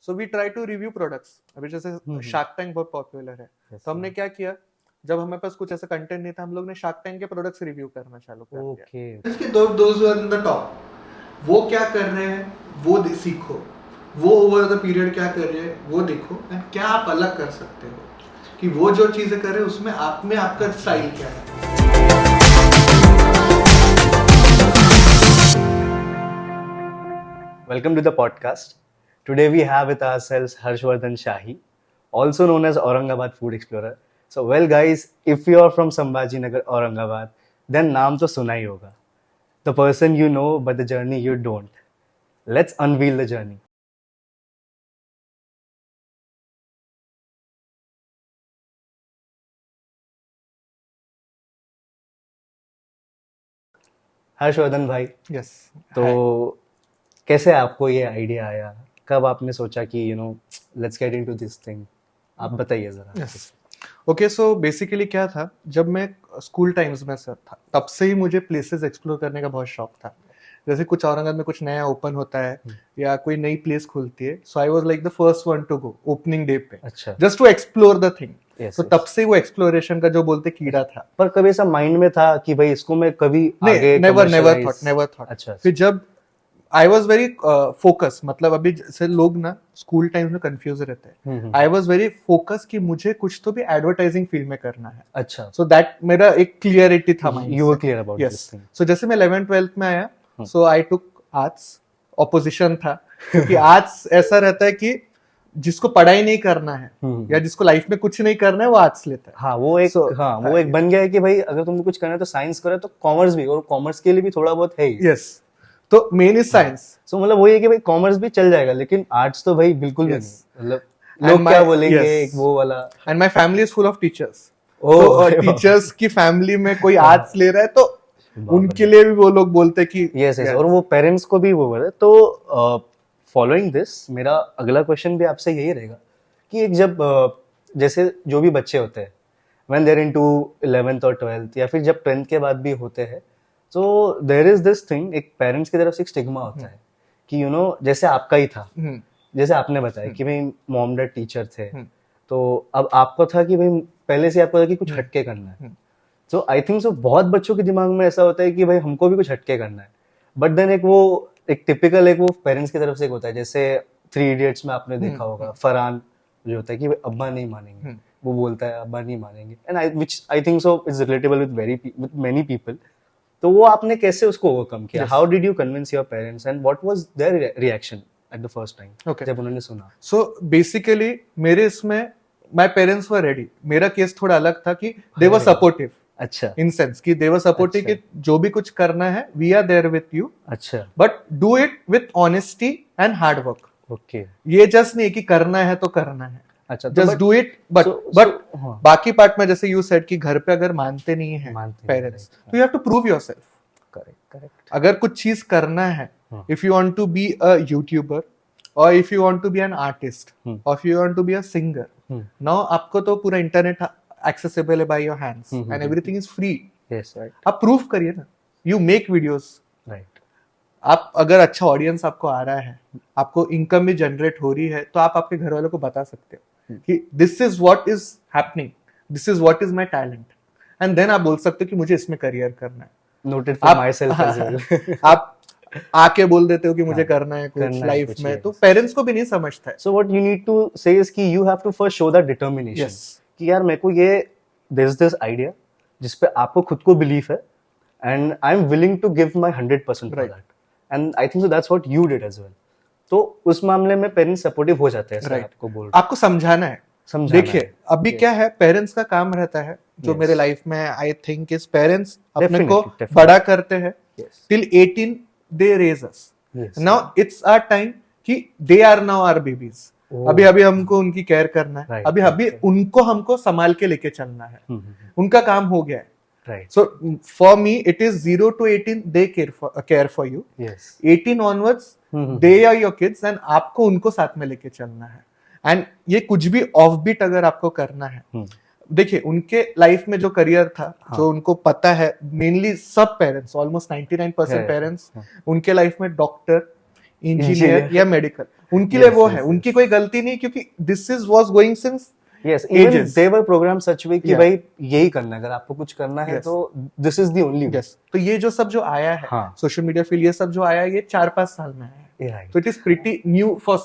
So we try to review products. अभी जैसे shark tank बहुत पॉपुलर है, तो हमने क्या किया, जब हमारे पास कुछ ऐसा कंटेंट नहीं था, हम लोग ने शार्क टैंक के प्रोडक्ट्स रिव्यू करना चालू कर दिया। इसके दोज इन द टॉप, वो क्या कर रहे हैं वो सीखो, वो ओवर द पीरियड क्या कर रहे हैं वो देखो, एंड क्या आप अलग कर सकते हो कि वो जो चीजें कर रहे हैं उसमें आप में आपका स्टाइल क्या है। Welcome to the podcast. Today we have with ourselves Harshvardhan Shahi, also known as Aurangabad Food Explorer. So well guys, if you are from Sambhajinagar, Aurangabad, then naam to suna hi hoga. The person you know but the journey you don't. Let's unveil the journey. Harshvardhan भाई, yes तो कैसे आपको ये idea आया, कब आपने सोचा कि let's get into this thing, आप बताइए जरा। यस ओके, सो बेसिकली क्या था, जब मैं स्कूल टाइम्स में सर था तब से ही मुझे प्लेसेस एक्सप्लोर करने का बहुत शौक था। जैसे कुछ औरंगाबाद में कुछ नया ओपन होता है या कोई नई प्लेस खुलती है, so I was like the first one to go opening day पे, अच्छा, just to explore the thing. तो yes. तब से वो एक्सप्लोरेशन का जो बोलते कीड़ा था। पर कभी ऐसा माइंड में था कि भाई इसको मैं कभी आगे नेवर थॉट। अच्छा, फिर जब आई वॉज वेरी फोकस, मतलब अभी जैसे लोग ना स्कूल टाइम में कंफ्यूज रहते हैं, आई वॉज वेरी फोकस कि मुझे कुछ तो भी एडवर्टाइजिंग फील्ड में करना है। अच्छा, सो दैट मेरा एक क्लियरिटी था mind. You were clear about this thing. So जैसे मैं 11th-12th में आया, सो आई टुक आर्ट्स। ऑपोजिशन था क्योंकि आर्ट्स ऐसा रहता है कि जिसको पढ़ाई नहीं करना है या जिसको लाइफ में कुछ नहीं करना है वो आर्ट्स लेता है। हाँ, वो एक वो एक बन गया है कि भाई अगर तुमको कुछ करना है तो साइंस करो, तो कॉमर्स भी, और कॉमर्स के लिए भी थोड़ा बहुत है ही। यस, तो मेन इज साइंस। सो मतलब वही है कि भाई कॉमर्स भी चल जाएगा, लेकिन आर्ट्स तो भाई बिल्कुल भी नहीं। मतलब लोग क्या बोलेंगे, एक वो वाला। And my family is full of teachers, तो टीचर्स की फैमिली में कोई आर्ट्स ले रहा है तो उनके लिए भी वो लोग बोलते कि यस, और वो पेरेंट्स को भी वो बोले। तो फॉलोइंग दिस मेरा अगला क्वेश्चन भी आपसे यही रहेगा कि एक जब जैसे जो भी बच्चे होते हैं when they are into 11th और 12th या फिर जब 10th के बाद भी होते हैं, तो देयर इज दिस थिंग, एक पेरेंट्स की तरफ से एक स्टिग्मा होता है कि जैसे आपका ही था, जैसे आपने बताया कि भाई मॉम डैड टीचर थे, तो अब आपको था कि भाई पहले से आपको था कि कुछ हटके करना है। सो आई थिंक सो बहुत बच्चों के दिमाग में ऐसा होता है कि भाई हमको भी कुछ हटके करना है, बट देन एक टिपिकल एक वो पेरेंट्स की तरफ से एक होता है, जैसे 3 इडियट्स में आपने देखा होगा, फरहान जो होता है कि अब्बा नहीं मानेंगे, वो बोलता है अब्बा नहीं मानेंगे, and which I think so is relatable with many people. तो वो आपने कैसे उसको ओवरकम किया? How did you convince your parents and what was their reaction at the first time जब उन्होंने सुना? सो बेसिकली मेरे इसमें माय पेरेंट्स वर रेडी। मेरा केस थोड़ा अलग था कि दे वर सपोर्टिव। अच्छा, इन सेंस कि दे वर सपोर्टिव कि जो भी कुछ करना है we are there with you. अच्छा, but do it with honesty and hard work. Okay, ये जस्ट नहीं कि करना है तो करना है। अच्छा, जस्ट डू इट, बट बाकी पार्ट में जैसे यू सेड कि घर पे अगर मानते नहीं है पेरेंट्स, तो you have to prove yourself. Correct. अगर कुछ चीज करना है, if you want to be a youtuber और if you want to be an artist और if you want to be a singer, now आपको तो पूरा इंटरनेट एक्सेसिबल है by your hands and everything is free. Yes, right. आप proof करिए ना, you make videos, right. आप अगर अच्छा ऑडियंस आपको आ रहा है, आपको इनकम भी जनरेट हो रही है, तो आप आपके घर वालों को बता सकते हो कि this is what is happening, this is what is my talent, and then आप बोल सकते हो कि मुझे इसमें करियर करना है। Noted for myself as well. आप आके बोल देते हो कि मुझे करना है कुछ लाइफ में, तो पेरेंट्स को भी नहीं समझता है। So what you need to say is कि you have to first show the determination कि यार मेरे को ये दिस आइडिया जिस पे आपको खुद को बिलीफ है, and I am willing to give my 100% for that, and I think so that's what you did as well. तो उस मामले में पेरेंट्स सपोर्टिव हो जाते हैं। आपको बोल, आपको समझाना है। देखिए अभी क्या है, पेरेंट्स का काम रहता है जो मेरे लाइफ में आई थिंक इज पेरेंट्स अपने को बड़ा करते हैं till 18 they raise us. Now it's our time कि they are now our babies. अभी हमको उनकी केयर करना है, अभी उनको हमको संभाल के लेके चलना है। उनका काम हो गया है। Right. So for me it is 0 to 18 they care for you. Yes. 18 onwards they are your kids and आपको उनको साथ में लेके चलना है। एंड ये कुछ भी ऑफ बीट अगर आपको करना है, देखिए उनके लाइफ में जो करियर था, जो उनको पता है, मेनली सब पेरेंट्स, ऑलमोस्ट 99% पेरेंट्स उनके लाइफ में डॉक्टर, इंजीनियर या मेडिकल, उनके लिए वो है, उनकी कोई गलती नहीं, क्योंकि this is was going since Yes, even they were programmed such way कि Yeah. भाई यही करना है, अगर आपको कुछ करना है Yes. तो this is the only way. yes. तो ये जो सब जो आया है हाँ. सोशल मीडिया फील्ड, ये सब जो आया है, ये 4-5 साल में आया है. Right. So it is pretty new for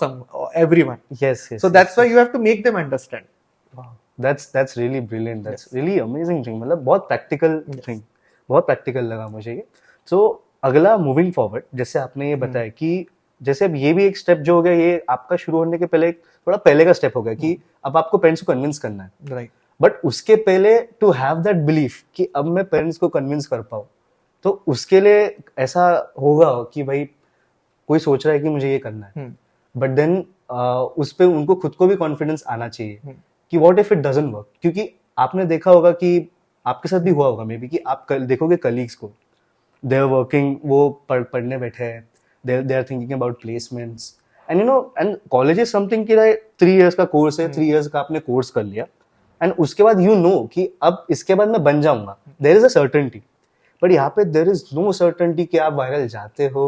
everyone. Yes, yes. So that's why you have to make them understand. Wow. That's really brilliant. That's really amazing thing. मतलब बहुत practical thing. बहुत practical लगा मुझे ये. So अगला moving forward, जैसे आपने ये बताया कि जैसे अब ये भी एक स्टेप जो हो गया, ये आपका शुरू होने के पहले थोड़ा पहले का स्टेप हो गया कि अब आपको पेरेंट्स को कन्विंस करना है. Right. बट उसके पहले टू हैव दैट बिलीफ कि अब मैं पेरेंट्स को कन्विंस कर पाऊँ, तो उसके लिए ऐसा होगा कि भाई कोई सोच रहा है कि मुझे ये करना है, बट देन उस पे उनको खुद को भी कॉन्फिडेंस आना चाहिए कि what if it doesn't work. क्योंकि आपने देखा होगा कि आपके साथ भी हुआ होगा मे बी कि आप देखोगे कलीग्स को, दे आर वर्किंग, वो पढ़ने बैठे हैं, they are thinking about placements, and you know, and college is something कि 3 इयर्स का कोर्स है, 3 इयर्स का आपने कोर्स कर लिया, एंड उसके बाद यू नो कि अब इसके बाद मैं बन जाऊंगा, there is a certainty. But यहाँ पे देयर इज नो सर्टेनिटी कि आप वायरल जाते हो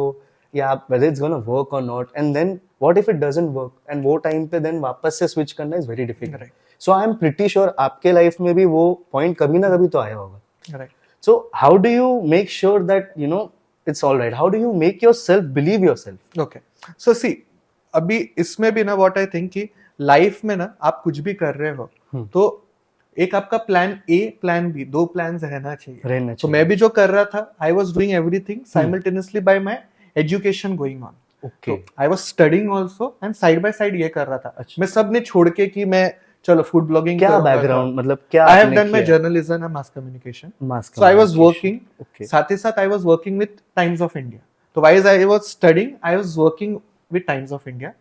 या आप whether it's gonna work or not, and then what if it doesn't work, and वो टाइम पे then वापस से स्विच करना is very difficult. So I am pretty sure आपके लाइफ में भी वो पॉइंट कभी ना कभी तो आया होगा. So how do you make sure that you know it's all right, how do you make yourself believe yourself? Okay, so see, अभी इसमें भी ना व्हाट आई थिंक कि लाइफ में ना आप कुछ भी कर रहे हो तो एक आपका plan A, plan B, 2 plans रहना चाहिए. तो मैं भी जो कर रहा था, I was doing everything simultaneously by my education going on. Okay, I was studying also and side by side ये कर रहा था. मैं सब ने छोड़ के कि मैं चलो फूड ब्लॉगिंग, क्या बैकग्राउंड, मतलब क्या I have done my journalism and mass communication. So I was working, साथ ही साथ I was working with Times of India. तो wise I was studying, I was working with Times of India.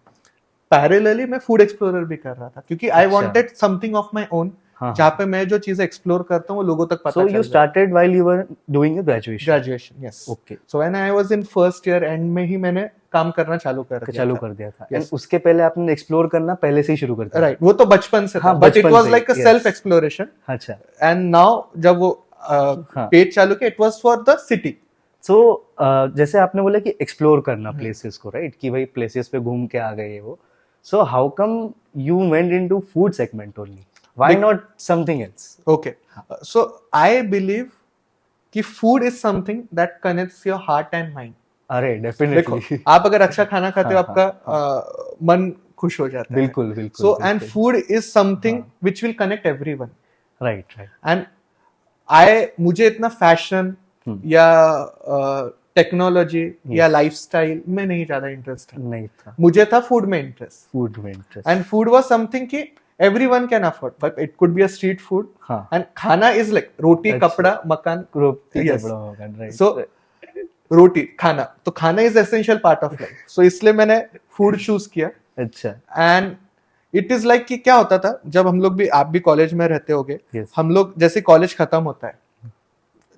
Parallelly मैं food explorer भी कर रहा था, क्योंकि I wanted something of my own, जहाँ पे मैं जो चीजें एक्सप्लोर करता हूँ वो लोगों तक पता चल जाए. So you started while you were doing your graduation? Graduation, yes. Okay. So when I was in first year end में ही मैंने काम करना चालू कर दिया था. And उसके पहले आपने एक्सप्लोर करना पहले से ही शुरू कर दिया? Right, वो तो बचपन से था, but it was like a self exploration. अच्छा. And now जब वो पेज चालू किया, it was for the city. So जैसे आपने बोला कि एक्सप्लोर करना प्लेसेस को, राइट, कि भाई प्लेसेस पे घूम के आ गए वो. So how come you went into food segment only? Why not something else? Okay, so I believe कि food is something that connects your heart and mind. अरे definitely. देखो, आप अगर अच्छा खाना खाते हो, आपका मन खुश हो जाता है. बिल्कुल बिल्कुल. So and food is something which will connect everyone. Right. And मुझे इतना फैशन या टेक्नोलॉजी या लाइफस्टाइल में नहीं ज्यादा इंटरेस्ट नहीं था. मुझे था फूड में interest. And food was something कि everyone can afford, but it could be a street food. And khana is like roti, kapda, makan. Yes. Right. So roti, khana. तो खाना is essential part of life. So इसलिए मैंने food choose किया. अच्छा. And it is like कि क्या होता था जब हम लोग भी, आप भी कॉलेज में रहते होगे, हम लोग जैसे कॉलेज खत्म होता है,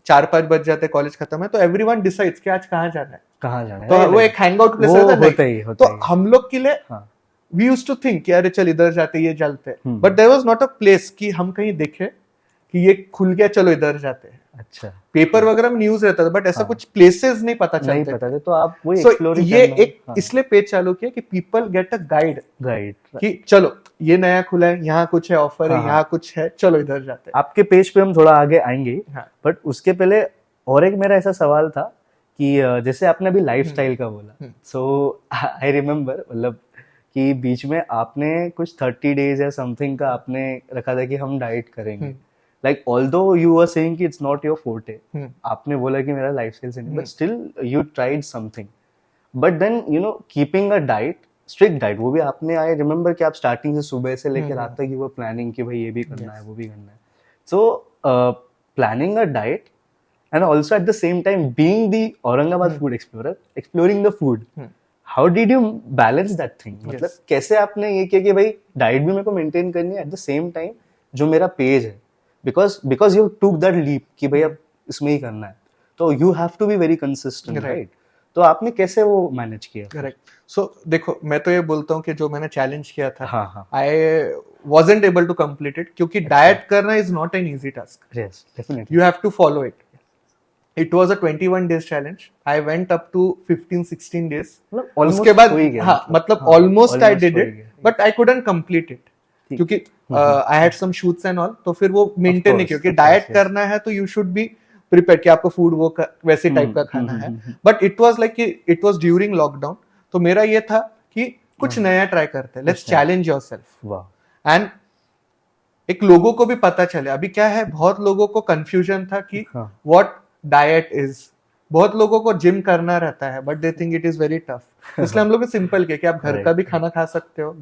4-5 बज जाते हैं, कॉलेज खत्म है, तो everyone decides कि आज कहाँ जाना है. तो वो एक हैंगआउट प्लेस रहता है. तो हम लोग के लिए we used to think कि अरे चल इधर जाते, ये चलते, but there was not a place कि हम कहीं देखे कि ये खुल गया, चलो इधर जाते हैं. अच्छा. पेपर वगैरह में न्यूज रहता था, बट ऐसा कुछ प्लेसेस नहीं पता चलते. तो आप वो एक्सप्लोर ये एक इसलिए पेज चालू किया कि पीपल गेट अ गाइड कि चलो ये नया खुला है, यहाँ कुछ है, ऑफर है, यहाँ कुछ है, चलो इधर जाते हैं. आपके पेज पे हम थोड़ा आगे आएंगे, बट उसके पहले और एक मेरा ऐसा सवाल था कि जैसे आपने अभी लाइफस्टाइल का बोला, सो आई रिमेम्बर, मतलब कि बीच में आपने कुछ 30 डेज या समथिंग का आपने रखा था कि हम डाइट करेंगे. Like although you are saying कि इट्स नॉट योर फोर्टे, आपने बोला कि मेरा लाइफस्टाइल से नहीं, but still you tried something. But then you know keeping a diet, strict diet, वो भी आपने, आई रिमेम्बर कि आप स्टार्टिंग से सुबह से लेकर रात तक यू वर प्लानिंग कि भाई ये भी करना है, वो भी करना है. So planning a diet and also at the same time being the Aurangabad food explorer, exploring the food. How did you balance that thing? मतलब कैसे आपने ये किया कि भाई डाइट भी मेरे को मेंटेन करनी है, at the same time जो मेरा पेज है, because you took that leap कि भाई अब इसमें ही करना है, तो you have to be very consistent, right? तो आपने कैसे वो मैनेज किया? करेक्ट. सो देखो, मैं तो ये बोलता हूँ कि जो मैंने चैलेंज किया था, आई wasn't able to complete it, क्योंकि डाइट करना is not an easy task. Yes, definitely. You have to follow it. It was a 21 days challenge. I went up to 15-16 days. मतलब almost उसके बाद हो ही गया, हाँ मतलब almost I almost did हो ही it, गया। but I couldn't complete it क्योंकि I had some shoots and all, तो फिर वो मेंटेन नहीं, क्योंकि डाइट करना है तो you should be prepared कि आपको फूड वो वैसे टाइप का खाना है. But it was like it was during lockdown, तो मेरा ये था कि कुछ नया ट्राई करते हैं, let's challenge yourself. वाह। एंड एक लोगों को भी पता चले. अभी क्या है, बहुत लोगों को कंफ्यूजन था कि व्हाट डाइट इज. बहुत लोगों को जिम करना रहता है but they think it is very tough. इसलिए हम लोग सिंपल के कि आप घर का भी खाना खा सकते हो,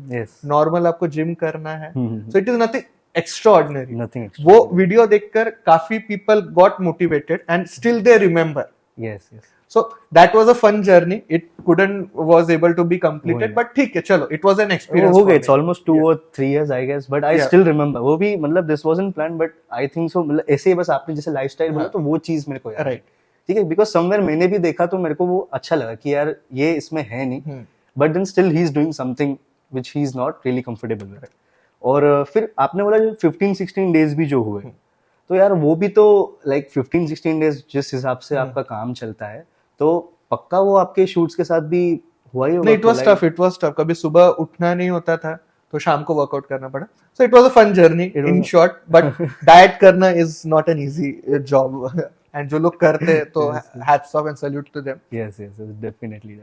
नॉर्मल आपको जिम करना है, so it is nothing extraordinary. वो वीडियो देखकर काफी people got motivated and still they remember. Yes yes. So that was a fun journey. It was able to be completed, but ठीक है, चलो, it was an experience. हो गया, it's almost 2 or 3 years I guess, but I still remember. वो भी मतलब this wasn't planned, but I think so. मतलब ऐसे ही बस आपने जैसे लाइफस्टाइल बोला तो वो चीज मेरे को याद है. ठीक है, बिकॉज समवेयर मैंने भी देखा तो मेरे को वो अच्छा लगा कि यार ये इसमें है नहीं, but then still he is doing something which he is not really comfortable with. और फिर आपने बोला जो 15-16 डेज भी जो हुए, तो यार वो भी तो लाइक 15-16 डेज जिस हिसाब से आपका काम चलता है, तो पक्का वो आपके शूट्स के साथ भी हुआ ही होगा. It was tough. कभी सुबह उठना नहीं होता था तो शाम को वर्कआउट करना पड़ा. So it was a fun journey in short, but diet करना is not an easy job. And जो लोग करते हैं तो hats off and salute to them. Yes yes, definitely.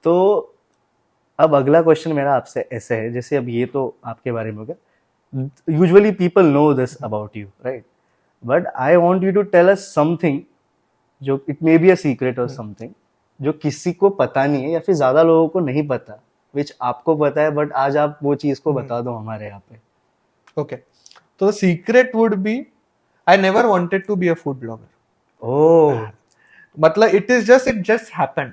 तो अब अगला क्वेश्चन मेरा आपसे ऐसे है, जैसे अब ये तो आपके बारे में हो गया. Usually people know this about you, right? But I want you to tell us something जो it may be a secret और समथिंग जो किसी को पता नहीं है या फिर ज्यादा लोगों को नहीं पता, विच आपको पता है, बट आज आप वो चीज को बता दो हमारे यहाँ पे. ओके, तो the secret would be I never wanted to be a food blogger. Oh, मतलब it just happened.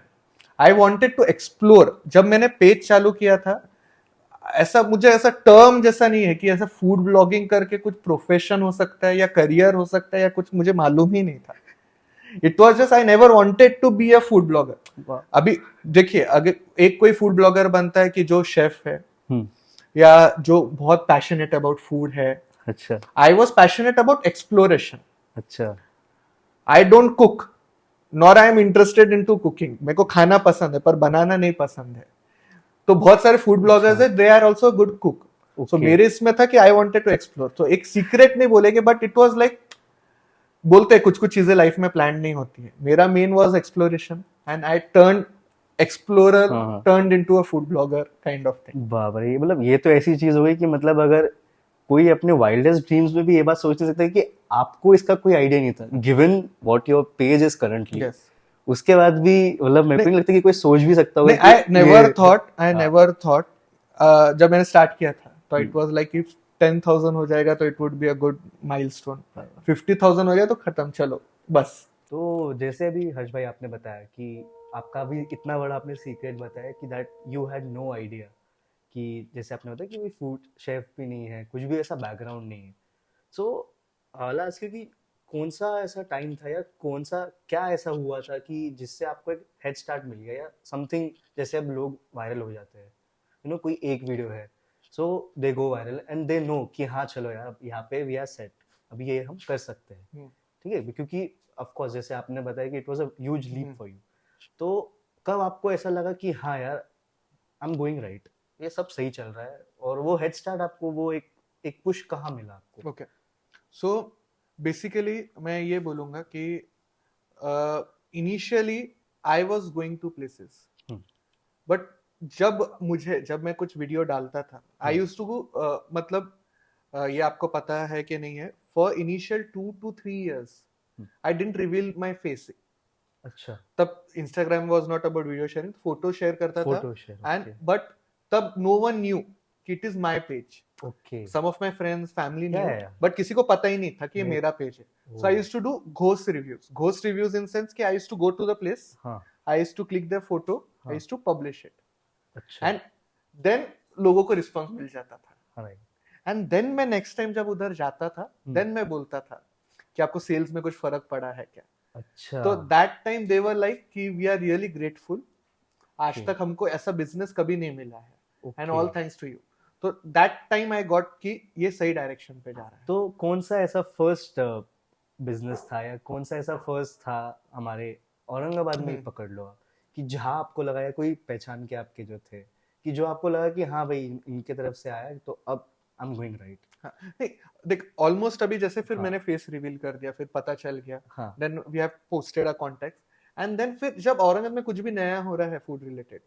I wanted to explore. जब मैंने पेज चालू किया था, मुझे ऐसा टर्म जैसा नहीं है कि ऐसा फूड ब्लॉगिंग करके कुछ प्रोफेशन हो सकता है या करियर हो सकता है या कुछ, मुझे मालूम ही नहीं था. It was just I never wanted to be a food blogger. अभी देखिए, अगर एक कोई फूड ब्लॉगर बनता है कि जो शेफ है या जो बहुत पैशनेट अबाउट फूड है. अच्छा. I was passionate about exploration. अच्छा. I don't cook, nor I am interested in to cooking. मेरे को खाना पसंद है पर बनाना नहीं पसंद है. तो बहुत सारे फूड ब्लॉगर्स है, they are also good cook. So मेरे इसमें था कि आई वॉन्टेड टू एक्सप्लोर. तो एक सीक्रेट नहीं बोलेंगे, बट इट वॉज लाइक, बोलते हैं कुछ चीजें लाइफ में प्लान नहीं होती है. मेरा main was exploration and I turn explorer turned into a food blogger kind of thing. बाप रे, मतलब ये तो ऐसी चीज हो गई कि मतलब अगर कोई अपने वाइल्डेस्ट ड्रीम्स में भी ये बात सोच नहीं सकता है कि आपको इसका कोई आइडिया नहीं था, given what your page is currently. उसके बाद भी मतलब मेरे को नहीं लगता कि कोई सोच भी सकता होगा. आई नेवर थॉट जब मैंने स्टार्ट किया था तो इट वाज लाइक इफ 10,000 हो जाएगा तो it would be a good milestone. 50,000 हो गया तो खत्म, चलो बस. तो जैसे अभी हर्ष भाई आपने बताया कि आपका भी इतना बड़ा आपने सीक्रेट बताया कि that you had no idea, कि जैसे आपने बताया कि कोई फूड शेफ भी नहीं है, कुछ भी ऐसा बैकग्राउंड नहीं है. सो लास्ट कि कौन सा ऐसा टाइम था या कौन सा क्या ऐसा हुआ था कि जिससे आपको एक हेड स्टार्ट मिल गया या समथिंग, जैसे अब लोग वायरल हो जाते हैं, यू नो, कोई एक वीडियो है, so they go viral and they know कि हाँ चलो यार यहाँ पे वी आर सेट, अभी ये हम कर सकते हैं. ठीक है, क्योंकि ऑफ कोर्स जैसे आपने बताया कि it was a huge leap for you. तो कब आपको ऐसा लगा कि हाँ यार आई एम गोइंग राइट, ये सब सही चल रहा है, और वो हेड स्टार्ट आपको, वो एक पुश कहाँ मिला आपको? ओके, सो बेसिकली मैं ये बोलूंगा कि initially I was going to places, but जब मैं कुछ वीडियो डालता था, आई यूज्ड टू मतलब ये आपको पता है कि नहीं है, for initial 2 to 3 years I didn't reveal my face. अच्छा. तब Instagram was not about video sharing, photo share करता था, एंड बट तब नो वन न्यू कि it is my page. Okay. Some of my friends, family knew, but किसी को पता ही नहीं था कि ये मेरा पेज है. So I used to do ghost reviews in sense कि I used to go to the place, I used to click their photo, I used to publish it. And then लोगों को रिस्पांस मिल जाता था. And then मैं next time जब उधर जाता था, देन मैं बोलता था कि आपको सेल्स में कुछ फर्क पड़ा है क्या. अच्छा. तो that time they were like कि वी आर रियली ग्रेटफुल, आज तक हमको ऐसा बिजनेस कभी नहीं मिला है, and all thanks to you. तो दैट टाइम आई गॉट कि ये सही डायरेक्शन पे जा रहा है. तो कौन सा ऐसा फर्स्ट बिजनेस था या कौन सा ऐसा फर्स्ट था हमारे औरंगाबाद में ही पकड़ लो आप, कि जहाँ आपको लगा या कोई पहचान के आपके जो थे, कि जो आपको लगा कि हाँ भाई इनके तरफ से आया है, तो अब आई एम गोइंग राइट? हाँ, नहीं देख ऑलमोस्ट अभी जैसे फिर हाँ। मैंने फेस रिवील कर दिया, फिर पता चल गया, हाँ। Then we have posted a contact, and then फिर जब औरंगाबाद में कुछ भी नया हो रहा है food related,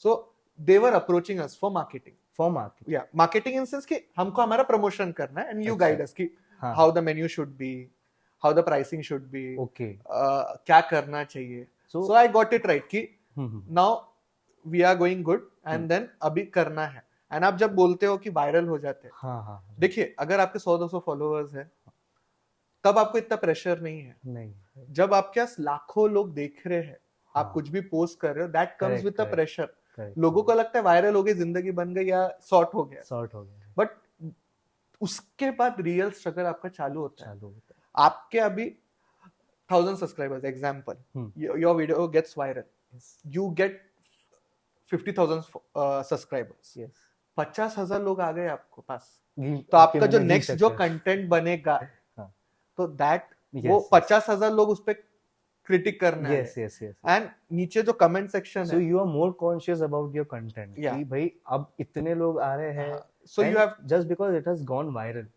so they were approaching us for marketing, या मार्केटिंग इन सेंस कि हमको हमारा प्रमोशन करना है, एंड यू गाइड अस कि how the menu should be, how the pricing should be, क्या करना चाहिए. So I got it right कि now we are going good, and then अभी करना है. एंड आप जब बोलते हो कि वायरल हो जाते हैं, हाँ, देखिए अगर आपके 100-200 फॉलोअर्स है तब आपको इतना प्रेशर नहीं है. नहीं, जब आपके पास लाखों लोग देख रहे हैं, आप कुछ भी पोस्ट कर रहे हो, that comes with the pressure. लोगों को लगता है वायरल हो गई, जिंदगी बन गई या सॉर्ट हो गया, बट उसके बाद रियल स्ट्रगल आपका चालू होता है. आपके अभी 1000 subscribers example, your video gets viral, you get 50,000 subscribers, 50,000 लोग आ गए आपको पास, तो आपका जो नेक्स्ट जो कंटेंट बनेगा, तो दैट वो 50,000 लोग उस पे क्रिटिक करना है. एंड नीचे जो कमेंट सेक्शन है, so you are more conscious about your content कि भाई अब इतने लोग आ रहे हैं, so you have just because it has gone viral,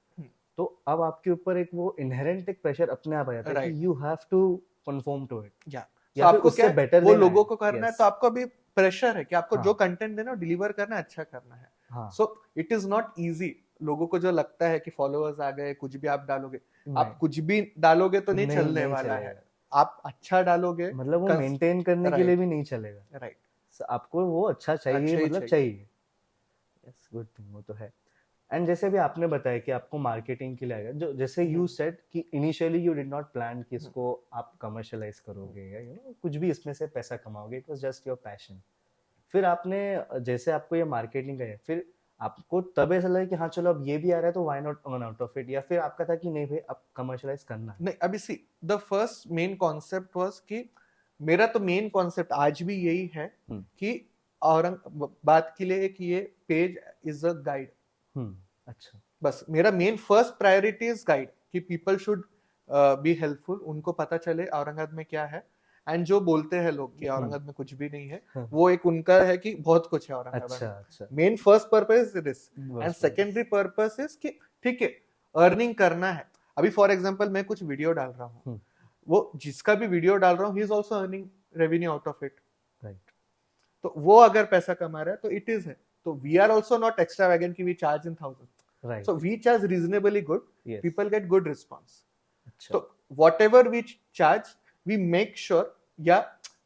तो अब आपके ऊपर एक वो इनहेरेंट एक प्रेशर अपने आप आ जाता है कि you have to confirm to it, या आपको क्या बेटर वो लोगों को करना है, तो आपको अभी प्रेशर है कि आपको जो कंटेंट देना है डिलीवर करना है, अच्छा करना है. So it is not easy. लोगों को जो लगता है कि फॉलोअर्स आ गए, कुछ भी आप डालोगे, आप कुछ भी डालोगे तो नहीं चलने वाला है. आप अच्छा डालोगे, मतलब वो मेंटेन करने के लिए भी नहीं चलेगा, राइट? आपको वो अच्छा चाहिए, मतलब चाहिए. यस, गुड थिंग, वो तो है. एंड जैसे भी आपने बताया कि आपको मार्केटिंग के लिए आएगा, जो जैसे यू सेड कि initially you did not plan कि इसको आप कमर्शियलाइज करोगे या यू नो कुछ भी इसमें से पैसा कमाओगे, it was just your passion. फिर आपने जैसे आपको ये मार्केटिंग का है, फिर आपको तब ऐसा लगा कि हाँ चलो अब ये भी आ रहा है तो why not earn out of it, या फिर आपका था कि नहीं भाई अब कमर्शियलाइज करना है? नहीं, अभी see the first main concept was कि मेरा तो मेन कॉन्सेप्ट आज भी यही है कि औरंगाबाद के लिए एक ये पेज इज अ गाइड. अच्छा, बस मेरा main first priority is guide, कि पीपल शुड बी हेल्पफुल, उनको पता चले औरंगाबाद में क्या है. एंड जो बोलते हैं लोग कि औरंगाबाद में कुछ भी नहीं है, वो एक उनका है कि बहुत कुछ है औरंगाबाद में. Main first purpose is this, and secondary purpose is कि ठीक है अर्निंग करना है. अभी फॉर एग्जांपल मैं कुछ वीडियो डाल रहा हूँ, वो जिसका भी वीडियो डाल रहा हूँ he is also earning revenue out of it, right? तो वो अगर पैसा कमा रहा है तो इट इज है. तो we are also not extravagant कि we charge in 1000, right? So we charge reasonably good. Yes. People get good response. So whatever we charge, we make sure, या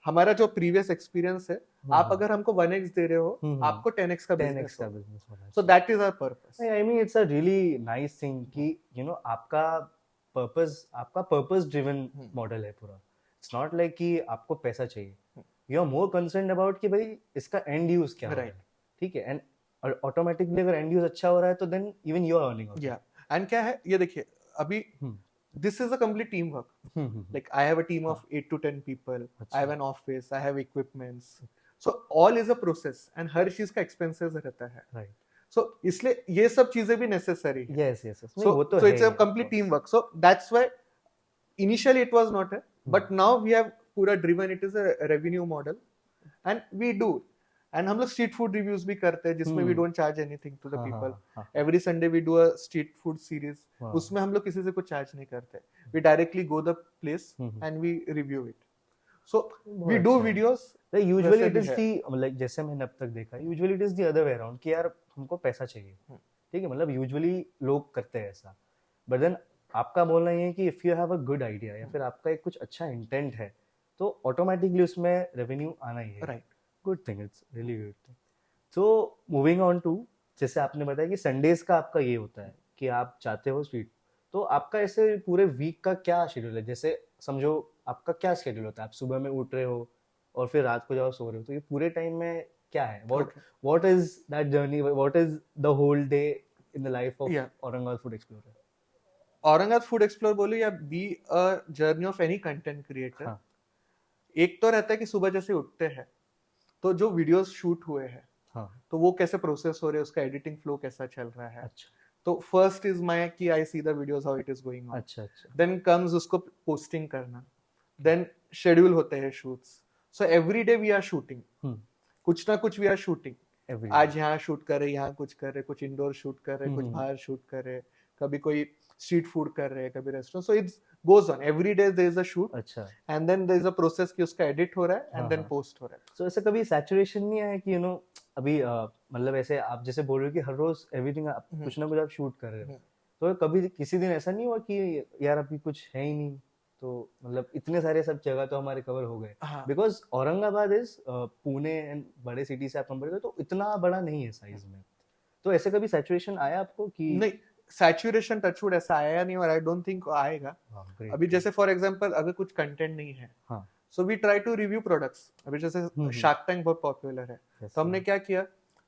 हमारा जो previous experience है, आप अगर हमको 1x दे रहे हो, आपको 10x का business होना. So that is our purpose. I mean it's a really nice thing कि you know आपका purpose driven model है पूरा. It's not like कि आपको पैसा चाहिए. You are more concerned about कि भाई इसका end use क्या है, ठीक है? And और ऑटोमेटिकली अगर एंड यूज अच्छा हो रहा है तो then even you are earning. या एंड क्या है ये देखिए अभी this is a complete team work. Like I have a team of 8 to 10 people. I have an office, I have equipments. So all is a process, and हर चीज का expenses रहता है, राइट? सो इसलिए ये सब चीजें भी नेसेसरी है. Yes yes, so it's a complete team work. So that's why initially it was not, but now we have पूरा driven, it is a revenue model, and we do. And हम लोग street food reviews भी करते हैं जिसमें we don't charge anything to the people. Every Sunday we do a street food series, उसमें हम लोग किसी से कुछ चार्ज नहीं करते. We directly go the place and we review it. So we do videos. Usually it is the, like जैसे मैंने अब तक देखा, usually it is the other way around कि यार हमको पैसा चाहिए, ठीक है? मतलब यूजुअली लोग करते हैं ऐसा, बट देन आपका बोलना ये है कि if you have a good idea या फिर आपका एक कुछ अच्छा इंटेंट है तो ऑटोमेटिकली उसमें रेवेन्यू आना ही है, right? Good thing, it's really good thing. So moving on to, जैसे आपने बताया कि संडेज का आपका ये होता है कि आप चाहते हो स्ट्रीट, तो आपका ऐसे पूरे वीक का क्या शेड्यूल है? जैसे समझो आपका क्या शेड्यूल होता है, आप सुबह में उठ रहे हो और फिर रात को जब सो रहे हो, तो ये पूरे टाइम में क्या है? What is that journey, what is the whole day in the life of Aurangabad food explorer? Aurangabad food explore बोलो या be a journey of any content creator, एक तो रहता है कि सुबह जैसे उठते हैं तो जो वीडियोस शूट हुए हैं, तो वो कैसे प्रोसेस हो रहे हैं, उसका एडिटिंग फ्लो कैसा चल रहा है. अच्छा. तो फर्स्ट इज माय कि I see the videos how it is going on, अच्छा अच्छा देन कम्स उसको पोस्टिंग करना, देन शेड्यूल होते हैं shoots, so every day we are shooting, कुछ ना कुछ वी आर शूटिंग, एवरी आज यहाँ शूट कर रहे, यहाँ कुछ कर रहे, कुछ इंडोर शूट कर रहे, कुछ बाहर शूट कर रहे, कभी कोई स्ट्रीट फूड कर रहे, कभी restaurant, so it's goes on every day there is a shoot, अच्छा and then there is a process कि उसका एडिट हो रहा है एंड देन हाँ। पोस्ट हो रहा है। सो ऐसा कभी सैचुरेशन नहीं आया कि अभी मतलब ऐसे आप जैसे बोल रहे हो कि हर रोज एवरीथिंग आप कुछ ना कुछ आप शूट कर रहे हो, तो कभी किसी दिन ऐसा नहीं हुआ कि यार अभी कुछ है ही नहीं, तो मतलब इतने सारे सब जगह तो हमारे कवर हो गए, हाँ। Because Aurangabad is Pune and बड़े सिटी से आप कंपेयर करो तो इतना बड़ा नहीं है साइज में, तो ऐसे कभी सैचुरेशन आया आपको कि नहीं, सैचुरेशन टचवुड ऐसा आया नहीं, और आई डोंट थिंक आएगा। अभी जैसे फॉर एग्जांपल अगर कुछ कंटेंट नहीं है, हाँ so we try to review products. अभी जैसे शार्क टैंक बहुत पॉपुलर है, तो हमने क्या किया,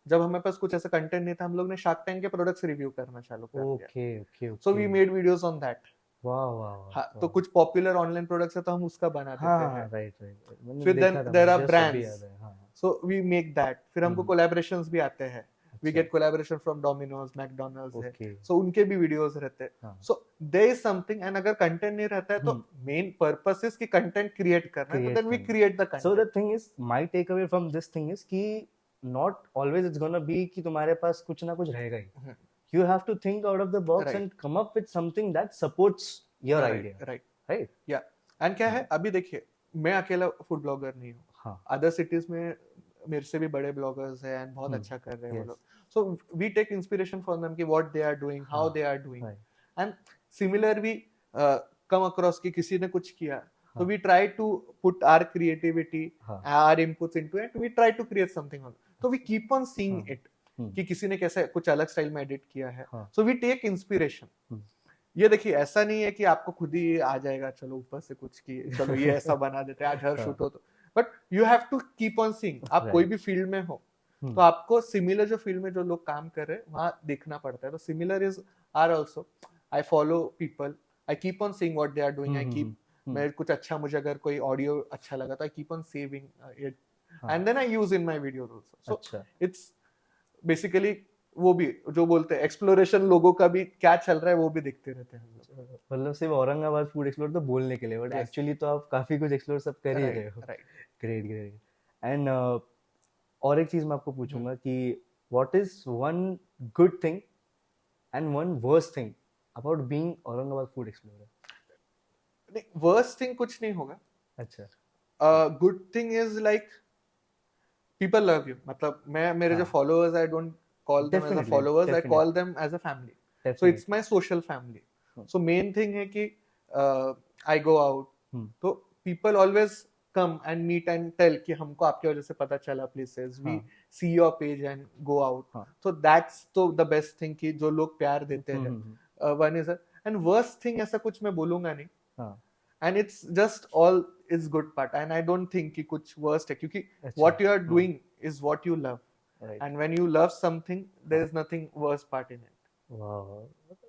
जब हमारे पास कुछ ऐसा कंटेंट नहीं था, हम लोग ने शार्क टैंक के प्रोडक्ट्स रिव्यू करना चालू कर दिया। Okay okay so we made videos on that. वाह वाह हाँ, तो कुछ पॉपुलर ऑनलाइन प्रोडक्ट्स है तो हम उसका बना देते हाँ हैं। राइट राइट, फिर देन देयर आर ब्रांड्स, हाँ सो वी मेक दैट। फिर हमको कोलैबोरेशंस भी आते हैं, we get collaboration from Domino's, McDonald's है, Okay. सो उनके भी वीडियोस रहते हैं। हाँ। So there is something, and अगर कंटेंट नहीं रहता है तो मेन पर्पस इज कि कंटेंट क्रिएट करना है, तो then we create the so content. The thing is my take away from this thing is कि not always it's gonna be कि तुम्हारे पास कुछ ना कुछ रहेगा ही, you have to think out of the box Right. and come up with something that supports your idea, right, right? या एंड क्या है, अभी देखिए मैं अकेला फूड ब्लॉगर नहीं हूँ, हाँ अदर सिटीज में मेरे से भी बड़े ब्लॉगर्स हैं एंड बहुत अच्छा कर रहे हैं वो लोग, so we take inspiration from them कि what they are doing, how they are doing, right. And similar we come across कि किसी ने कुछ किया, तो we try to put our creativity, our inputs into it, we try to create something, तो we keep on seeing it कि किसी ने कैसे कुछ अलग स्टाइल में एडिट किया है, सो वी टेक इंस्पिरेशन। ये देखिए ऐसा नहीं है कि आपको खुद ही आ जाएगा, चलो ऊपर से कुछ की चलो ये ऐसा बना देते हैं आज हर शूट हो, तो but you have to keep on seeing. आप कोई भी फील्ड में हो तो आपको सिमिलर जो फील्ड में जो लोग काम कर रहे हैं वहां देखना पड़ता है, तो similar is are also, I follow people, I keep on seeing what they are doing, I keep, मैं कुछ अच्छा, मुझे अगर कोई ऑडियो अच्छा लगा तो I keep on saving it and then I use in my videos also. So it's basically वो भी जो बोलते हैं एक्सप्लोरेशन, लोगों का भी क्या चल रहा है वो भी देखते रहते हैं हम लोग। मतलब सिर्फ औरंगाबाद फूड एक्सप्लोर तो बोलने के लिए, बट एक्चुअली तो आप काफी कुछ एक्सप्लोर सब कर ही रहे हो। Great great. एंड और एक चीज मैं आपको पूछूंगा कि what is one good thing and one worst thing about being Aurangabad food explorer? नहीं, वर्स्ट थिंग कुछ नहीं होगा। अच्छा, good thing is like people love you, मतलब मैं मेरे जो followers, I don't call them as a followers, I call them as a family. So it's my social family. So main thing है कि I go out, तो people always come and meet and tell कि हमको आपके वजह से पता चला places, we see your page and go out. So that's तो the best thing कि जो लोग प्यार देते हैं, one is and worst thing ऐसा कुछ मैं बोलूंगा नहीं, and it's just all is good part, and I don't think कि कुछ worst है, क्योंकि what you are doing is what you love. Right. And when you love something, there is nothing worse part in it. वाह,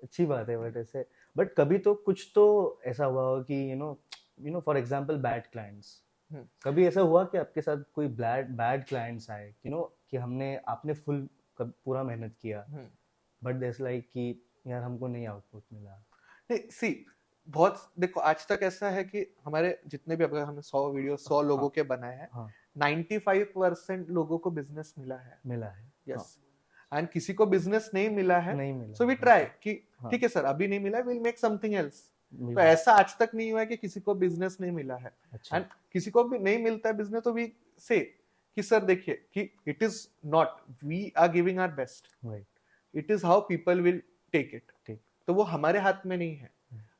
अच्छी बात है। But ऐसे, but कभी तो कुछ तो ऐसा हुआ हो कि you know for example bad clients, कभी ऐसा हुआ कि आपके साथ कोई बैड क्लाइंट्स आए, कि आपने फुल पूरा मेहनत किया, बट देयर लाइक कि यार हमको नहीं आउटपुट मिला? नहीं, सी बहुत देखो, आज तक ऐसा है कि हमारे जितने भी, अगर हमने 100 वीडियो 100 लोगों के बनाए हैं, 95% लोगों को बिजनेस मिला है। यस, एंड किसी को बिजनेस नहीं मिला है, सो वी ट्राई कि ठीक है सर अभी नहीं मिला, विल मेक समथिंग एल्स। तो ऐसा आज तक नहीं हुआ है कि किसी को बिजनेस नहीं मिला है, एंड किसी को भी नहीं मिलता है बिजनेस, तो वी से कि सर देखिए कि it is not we are giving our best, it is how people will take it. तो वो हमारे हाथ में नहीं है।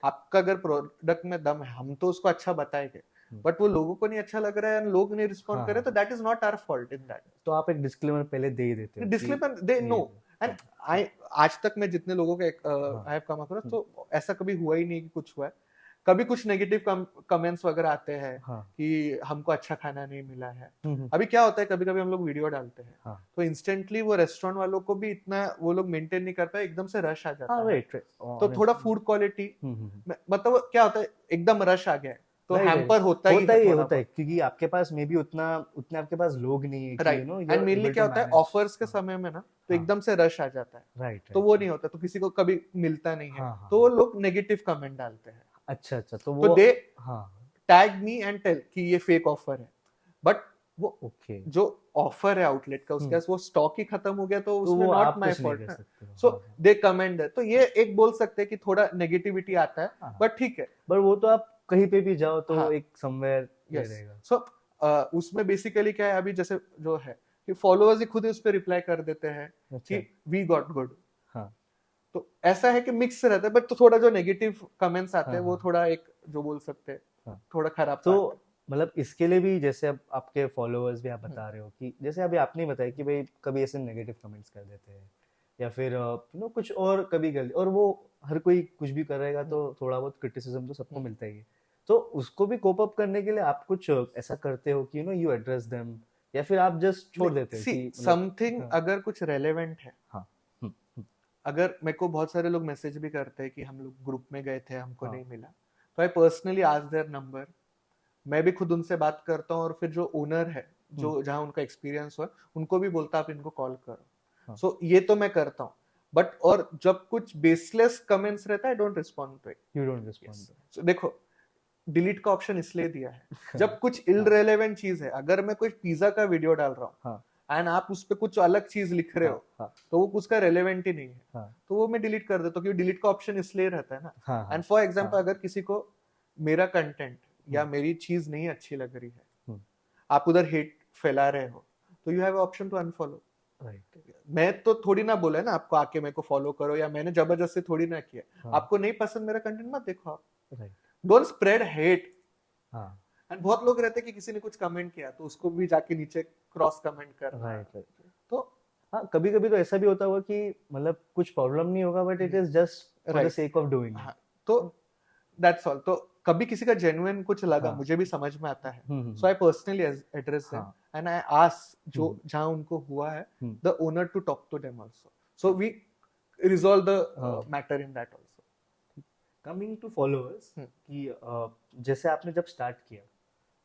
आपका अगर प्रोडक्ट में दम है, हम तो उसको अच्छा बताएंगे, बट वो लोगों को नहीं अच्छा लग रहा है, लोग नहीं रिस्पॉन्ड कर रहे, तो that is not our fault in that. तो आप एक डिस्क्लेमर पहले दे ही देते हो? डिस्क्लेमर दे नो, एंड आज तक मैं जितने लोगों के आई हैव कम अक्रॉस, तो ऐसा कभी हुआ ही नहीं कि कुछ हुआ है। कभी कुछ नेगेटिव कमेंट्स वगैरह आते हैं कि हमको अच्छा खाना नहीं मिला है। अभी क्या होता है, कभी कभी हम लोग वीडियो डालते हैं तो इंस्टेंटली वो रेस्टोरेंट वालों को भी इतना वो लोग मेंटेन नहीं कर पाए, एकदम से रश आ जाता है। तो थोड़ा फूड क्वालिटी मतलब क्या होता है, एकदम रश आ गया है तो हैम्पर होता ही है क्योंकि आपके पास मे बी उतने आपके पास लोग नहीं है राइट। एंड मेनली क्या होता है ऑफर्स के समय में ना तो एकदम से रश आ जाता है, राइट, तो वो नहीं होता, तो किसी को कभी मिलता नहीं है, हाँ, तो वो लोग नेगेटिव कमेंट डालते हैं। अच्छा तो वो दे टैग मी एंड टेल कि ये फेक ऑफर है, बट वो जो ऑफर है आउटलेट का उसके पास वो स्टॉक ही खत्म हो गया, तो उसमें not my fault. So they comment है, तो ये एक बोल सकते हैं कि थोड़ा नेगेटिविटी आता है, बट ठीक है। बट वो तो आप कहीं पे भी जाओ तो एक समवेयर रहेगा। सो उसमें बेसिकली क्या है, अभी जैसे जो है कि फॉलोअर्स ही खुद ही उस पर रिप्लाई कर देते हैं कि वी गॉट गुड। तो ऐसा है कि मिक्स रहता है, बट तो थोड़ा जो नेगेटिव कमेंट्स आते हैं वो थोड़ा एक जो बोल सकते हैं थोड़ा खराब। तो मतलब इसके लिए भी जैसे अब आपके फॉलोअर्स भी आप बता रहे हो कि जैसे अभी आपने बताया कि भाई कभी ऐसे नेगेटिव कमेंट्स कर देते हैं या फिर कुछ और कभी गलती, और वो हर कोई कुछ भी करेगा तो थोड़ा बहुत क्रिटिसिज्म तो सबको मिलता ही है, तो उसको भी कोप अप करने के लिए आप कुछ ऐसा करते हो कि यू एड्रेस देम, या फिर आप जस्ट छोड़ देते हो कि समथिंग अगर कुछ रेलेवेंट है। अगर मेरे को बहुत सारे लोग मैसेज भी करते हैं कि हम लोग ग्रुप में गए थे हमको नहीं मिला, तो I personally ask their number, मैं भी खुद उनसे बात करता हूँ, और फिर जो ओनर है जो जहाँ उनका एक्सपीरियंस हुआ उनको भी बोलता आप इनको कॉल करो। सो ये तो मैं करता हूँ, बट और जब कुछ बेसलेस कमेंट्स रहता है I don't respond to it. You don't respond. देखो डिलीट का ऑप्शन इसलिए दिया है जब कुछ इलरेलेवेंट चीज है, अगर मैं कोई पिज्जा का वीडियो डाल रहा हूँ एंड आप उस पर कुछ अलग चीज लिख रहे हो तो वो उसका रेलेवेंट ही नहीं है, तो वो मैं डिलीट कर देता हूँ, क्योंकि डिलीट का ऑप्शन इसलिए रहता है ना। एंड फॉर एग्जांपल अगर किसी को मेरा कंटेंट या मेरी चीज नहीं अच्छी लग रही है, आप उधर हेट फैला रहे हो, तो you have option to unfollow. मैं तो थोड़ी ना बोला है ना आपको आके मेरे को फॉलो करो, या मैंने जबरदस्ती थोड़ी ना किया। आपको नहीं पसंद मेरा कंटेंट मत देखो आप। Don't spread hate. एंड बहुत लोग रहते हैं कि किसी ने कुछ कमेंट किया तो उसको भी जाके नीचे क्रॉस कमेंट करना। तो हाँ, कभी कभी तो ऐसा भी होता होगा कि मतलब कुछ प्रॉब्लम नहीं होगा but it is just for the sake of doing. तो दैट्स ऑल। तो कभी किसी का जेन्युइन कुछ लगा, मुझे भी समझ में आता है, so I personally address them and I ask जो जहां उनको हुआ है the owner to talk to them also, so we resolve the matter in that also. Coming to followers, कि जैसे आपने जब स्टार्ट किया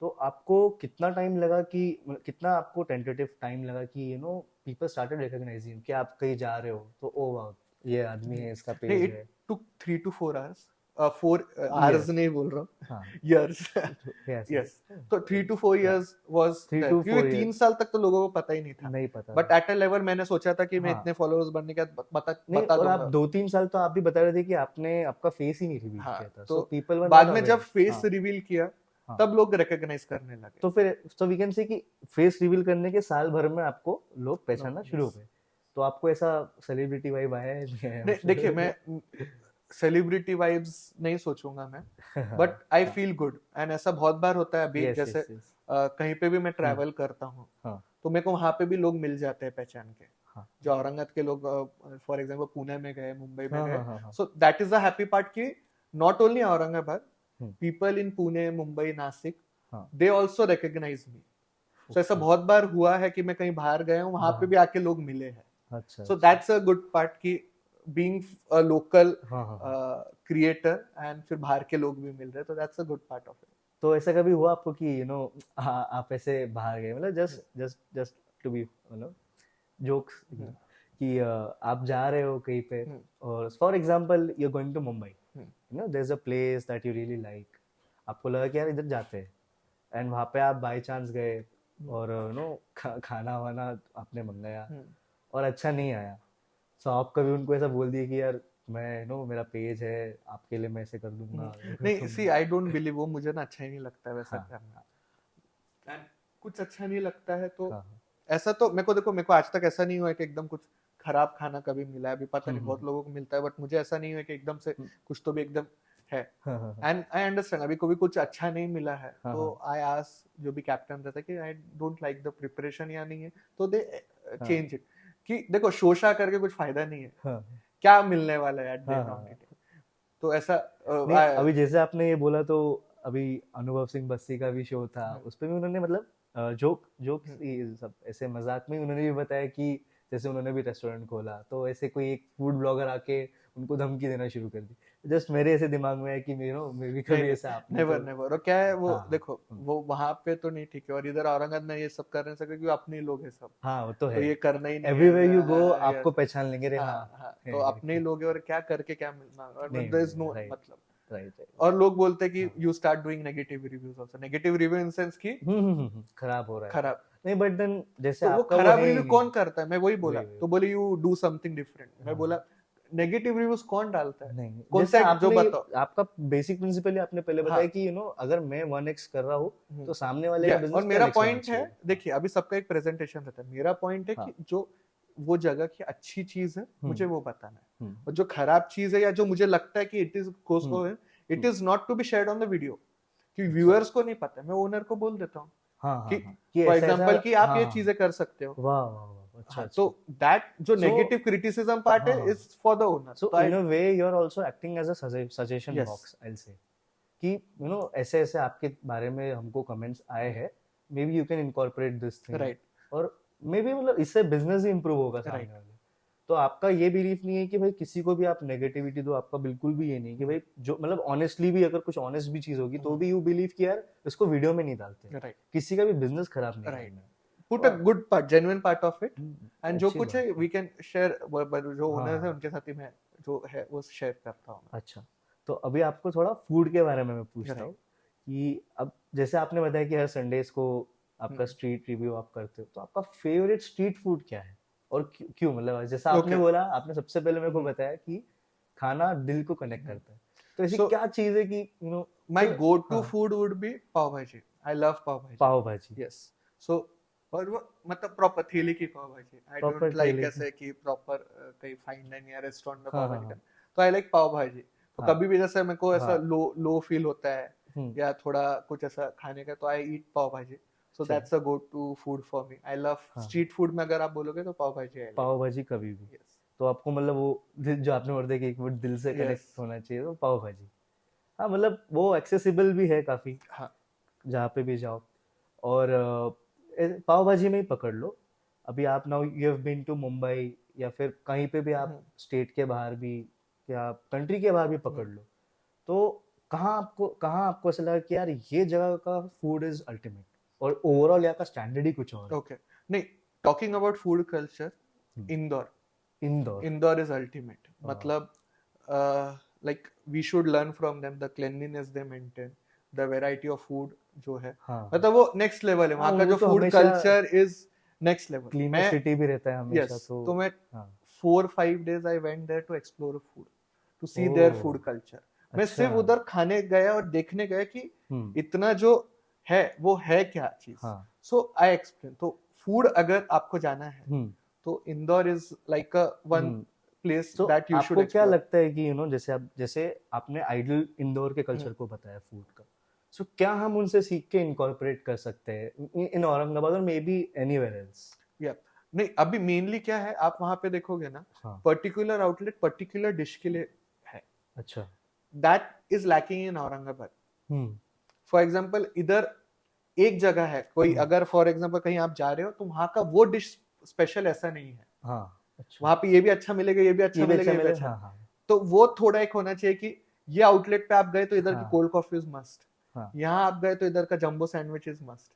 तो आपको कितना टाइम लगा कि कितना आपको टेंटेटिव टाइम लगा कि पीपल स्टार्टेड रिकॉग्नाइजिंग कि आप कहीं जा रहे हो तो ओ वाओ ये आदमी है, इसका पेज है। It took 3 to 4 hours। 4 hours नहीं बोल रहा हूँ, years। yes, तो 3 to 4 years was 3 साल तक तो लोगों को पता ही नहीं था। बट एट अ लेवल मैंने सोचा था कि मैं इतने फॉलोअर्स बनने के बाद बता दूंगा। आप 2-3 साल तो आप भी बता रहे थे कि आपने आपका फेस ही नहीं रिवील किया था, तो पीपल बाद में जब फेस रिवील किया तब लोग रिकॉग्नाइज करने लगे। तो फिर सो वी कैन से कि फेस रिवील करने के साल भर में आपको लोग पहचानना शुरू हो गए। तो आपको ऐसा सेलिब्रिटी वाइब आया है? देखिए मैं सेलिब्रिटी वाइब्स नहीं सोचूंगा मैं, but I feel good. And ऐसा बहुत बार होता है अभी जैसे कहीं पे भी मैं ट्रैवल करता हूँ तो मेरे को वहां पे भी लोग मिल जाते हैं पहचान के, जो औरंगाबाद के लोग फॉर एग्जांपल पुणे में गए, मुंबई में गए, so that is the happy part कि not only Aurangabad, people in Pune, Mumbai, Nashik, they also recognize me. So ऐसा बहुत बार हुआ है कि मैं कहीं बाहर गया हूँ, वहां पे भी आके लोग मिले हैं। So that's a good part कि being a local creator and फिर बाहर के लोग भी मिल रहे हैं, तो that's a good part of it. तो ऐसा कभी हुआ आपको कि आप ऐसे बाहर गए, मतलब जस्ट टू बी जोक्स, कि आप जा रहे हो कहीं पे और for example you are going to Mumbai, there is a place that you really like, आपको लगा कि यार इधर जाते हैं, एंड वहाँ पे आप बाय चांस गए और खाना वाना आपने मंगाया और अच्छा नहीं आया, सो आप कभी उनको ऐसा बोल दिए कि यार मैं मेरा पेज है, आपके लिए मैं ऐसे कर दूंगा? नहीं, सी आई डोंट बिलीव, वो मुझे ना अच्छा ही नहीं लगता है वैसा करना। एंड कुछ अच्छा नहीं लगता है तो ऐसा तो मेरे को आज तक ऐसा नहीं हुआ कि एकदम कुछ खराब खाना कभी मिला है। अभी पता नहीं बहुत लोगों को मिलता है, बट मुझे ऐसा नहीं हुआ कि एकदम से कुछ तो भी एकदम है। एंड आई अंडरस्टैंड, अभी कभी कुछ अच्छा नहीं मिला है तो आई आस्क जो भी कैप्टन रहता है कि I don't like the preparation या नहीं है, तो दे चेंज इट। कि देखो शोशा करके कुछ फायदा नहीं है, क्या मिलने वाला है at the end of the day. तो ऐसा अभी जैसे आपने ये बोला तो अभी अनुभव सिंह बस्सी का भी शो था, उस पे भी उन्होंने मतलब जोक सब ऐसे मजाक में उन्होंने भी बताया कि जैसे उन्होंने भी रेस्टोरेंट खोला, तो ऐसे कोई एक फूड ब्लॉगर आके उनको धमकी देना शुरू कर दी। जस्ट मेरे ऐसे दिमाग में है कि मे भी कभी ऐसा आपने नेवर तो नेवर। और क्या है वो, हाँ देखो वो वहां पे तो नहीं ठीक है, और इधर औरंगाबाद में ये सब कर नहीं सकते क्योंकि अपने ही लोग हैं सब, हाँ वो तो तो है, ये करना ही नहीं है। एवरीवेयर यू गो यस, आपको पहचान लेंगे रे, हाँ हाँ हाँ, है तो अपने ही करके। लोग हैं और क्या करके क्या मिलना, और नहीं देयर इज नहीं, नो राइट मतलब। Right right. और लोग बोलते हैं कि हाँ you start doing negative reviews also, negative review in sense की खराब हो रहा है तो। खराब। नहीं बट देन जैसे तो वो आपका वो खराब है ही रिव्यू नहीं। कौन करता है, मैं वही बोला, वही वही तो बोले यू डू समथिंग डिफरेंट, मैं बोला हाँ नेगेटिव रिव्यूज कौन डालता है, नहीं, कौन जैसे सा एक जो आपने बताओ। आपका बेसिक प्रिंसिपल आपने पहले हाँ, बताया कि अगर मैं 1x कर रहा हूँ तो सामने वाले या का और बिजनेस मेरा 10x होना पॉइंट है, चाहिए। देखिए अभी सबका एक प्रेजेंटेशन रहता है, मेरा पॉइंट है हाँ कि जो वो जगह की अच्छी चीज है मुझे वो बताना है, हम्म और जो खराब चीज है या जो मुझे लगता है कि it is it hmm, is not to be shared on the video, कि अच्छा व्यूअर्स को नहीं पता, मैं ओनर को बोल देता हूँ हाँ कि हाँ हाँ कि फॉर ऐसा ऐसा एग्जांपल कि आप हाँ ये हाँ चीजें कर सकते हो। वाह वाह वाह अच्छा हाँ, अच्छा। तो दैट जो सो नेगेटिव क्रिटिसिज्म पार्ट है हाँ is for the owner, so तो I in a way you are also acting as a suggestion yes box, I will say कि ऐसे ऐसे आपके बारे में हमको कमेंट्स आए हैं, may be you can incorporate this thing, right और मे बी इससे बिजनेस ही इंप्रूव होगा सामने राइट। वाले। तो आपका ये बिलीफ नहीं है कि भाई किसी को भी आप नेगेटिविटी दो, आपका बिल्कुल भी ये नहीं कि भाई जो ऑनेस्टली भी अगर कुछ ऑनेस्ट भी चीज होगी तो भी यू बिलीव कि यार इसको वीडियो में नहीं डालते, राइट किसी का भी बिजनेस खराब नहीं राइट, करना है। पुट तो अ good part, genuine part of it, and जो अच्छी कुछ है बात है। वी कैन शेयर, जो ओनर्स है हाँ उनके साथ ही मैं जो है वो शेयर करता हूँ। अच्छा, तो अभी आपको थोड़ा फूड के बारे में मैं पूछता हूँ राइट। कि अब जैसे आपने बताया कि हर संडेज को आपका स्ट्रीट रिव्यू आप करते हो, तो आपका फेवरेट स्ट्रीट फूड क्या है और क्यों जैसा आपने ओके, बोला, आपने सबसे पहले मेरे को बताया कि खाना दिल को कनेक्ट करता है, तो ऐसी सो क्या चीज है कि माय गो टू हाँ फूड वुड बी पाव भाजी, आई लव पाव भाजी। पाव भाजी, यस, सो और वो मतलब प्रॉपर थेली की पाव भाजी, आई प्रॉपर डोंट लाइक ठेले की, ऐसे कि प्रॉपर कहीं फाइन डाइनिंग या रेस्टोरेंट में हाँ पाव हाँ भाजी हाँ करना, तो आई लाइक पाव भाजी। तो हाँ कभी भी जैसे मेरे को ऐसा हाँ लो लो फील होता है हम्म या थोड़ा कुछ ऐसा खाने का, तो आई ईट पाव भाजी। सो अच्छा that's a go to food for me, I love हाँ स्ट्रीट फूड में अगर आप बोलोगे तो पाव भाजी आई लाइक। पाव भाजी कभी भी, यस तो आपको वो जो आपने बोल दिया कि एक मिनट दिल से यस कनेक्ट होना चाहिए, तो पाव भाजी, हाँ वो एक्सेसिबल भी है काफी हाँ जहाँ पे भी जाओ। और पाव भाजी में ही पकड़ लो, अभी आप now you have been to Mumbai या फिर कहीं पे भी आप स्टेट के बाहर भी या कंट्री के बाहर भी पकड़ लो, तो कहाँ आपको ऐसा लगा कि यार ये जगह का फूड इज अल्टीमेट, और ओवरऑल यहाँ का स्टैंडर्ड ही कुछ और है। ओके। नहीं, talking about food culture, hmm, Indore, Indore, Indore is ultimate, हाँ मतलब like we should learn from them, the cleanliness they maintain, the variety of food जो है, हाँ मतलब वो नेक्स्ट लेवल है, हाँ वहाँ का वो जो तो फूड हमेशा culture is next level. Cleaner मैं सिटी भी रहता है हमेशा, यस, तो तो मैं हाँ 4-5 days I went there to explore food, to see there oh food culture. मैं अच्छा सिर्फ उधर खाने गया और देखने गया कि हम्म इतना जो है वो है क्या चीज। हाँ सो आई एक्सप्लेन, तो फूड अगर आपको जाना है हम्म तो Indore is like a one hmm place तो दैट यू शुड आपको क्या एक्सप्लोर। लगता है कि जैसे आपने आइडल इंदौर के कल्चर को बताया फूड का, सो क्या हम उनसे सीख के इनकॉर्पोरेट कर सकते हैं इन औरंगाबाद और मे बी एनीवेयर एल्स? या नहीं, अभी मेनली क्या है, आप वहां पे देखोगे ना, हाँ पर्टिकुलर आउटलेट पर्टिकुलर डिश के लिए है, अच्छा that is lacking in Aurangabad. Hmm for example इधर एक जगह है कोई, हम्म अगर फॉर एग्जाम्पल कहीं आप जा रहे हो तो वहां का वो डिश स्पेशल ऐसा नहीं है, हाँ अच्छा वहां पे ये भी अच्छा मिलेगा, ये भी ये अच्छा भी मिलेगा, अच्छा ये भी मिले अच्छा। हाँ हाँ तो वो थोड़ा एक होना चाहिए कि ये आउटलेट पे आप गए तो इधर की हाँ कोल्ड कॉफी इज मस्ट, हाँ यहाँ आप गए तो इधर का जंबो सैंडविच इज मस्ट,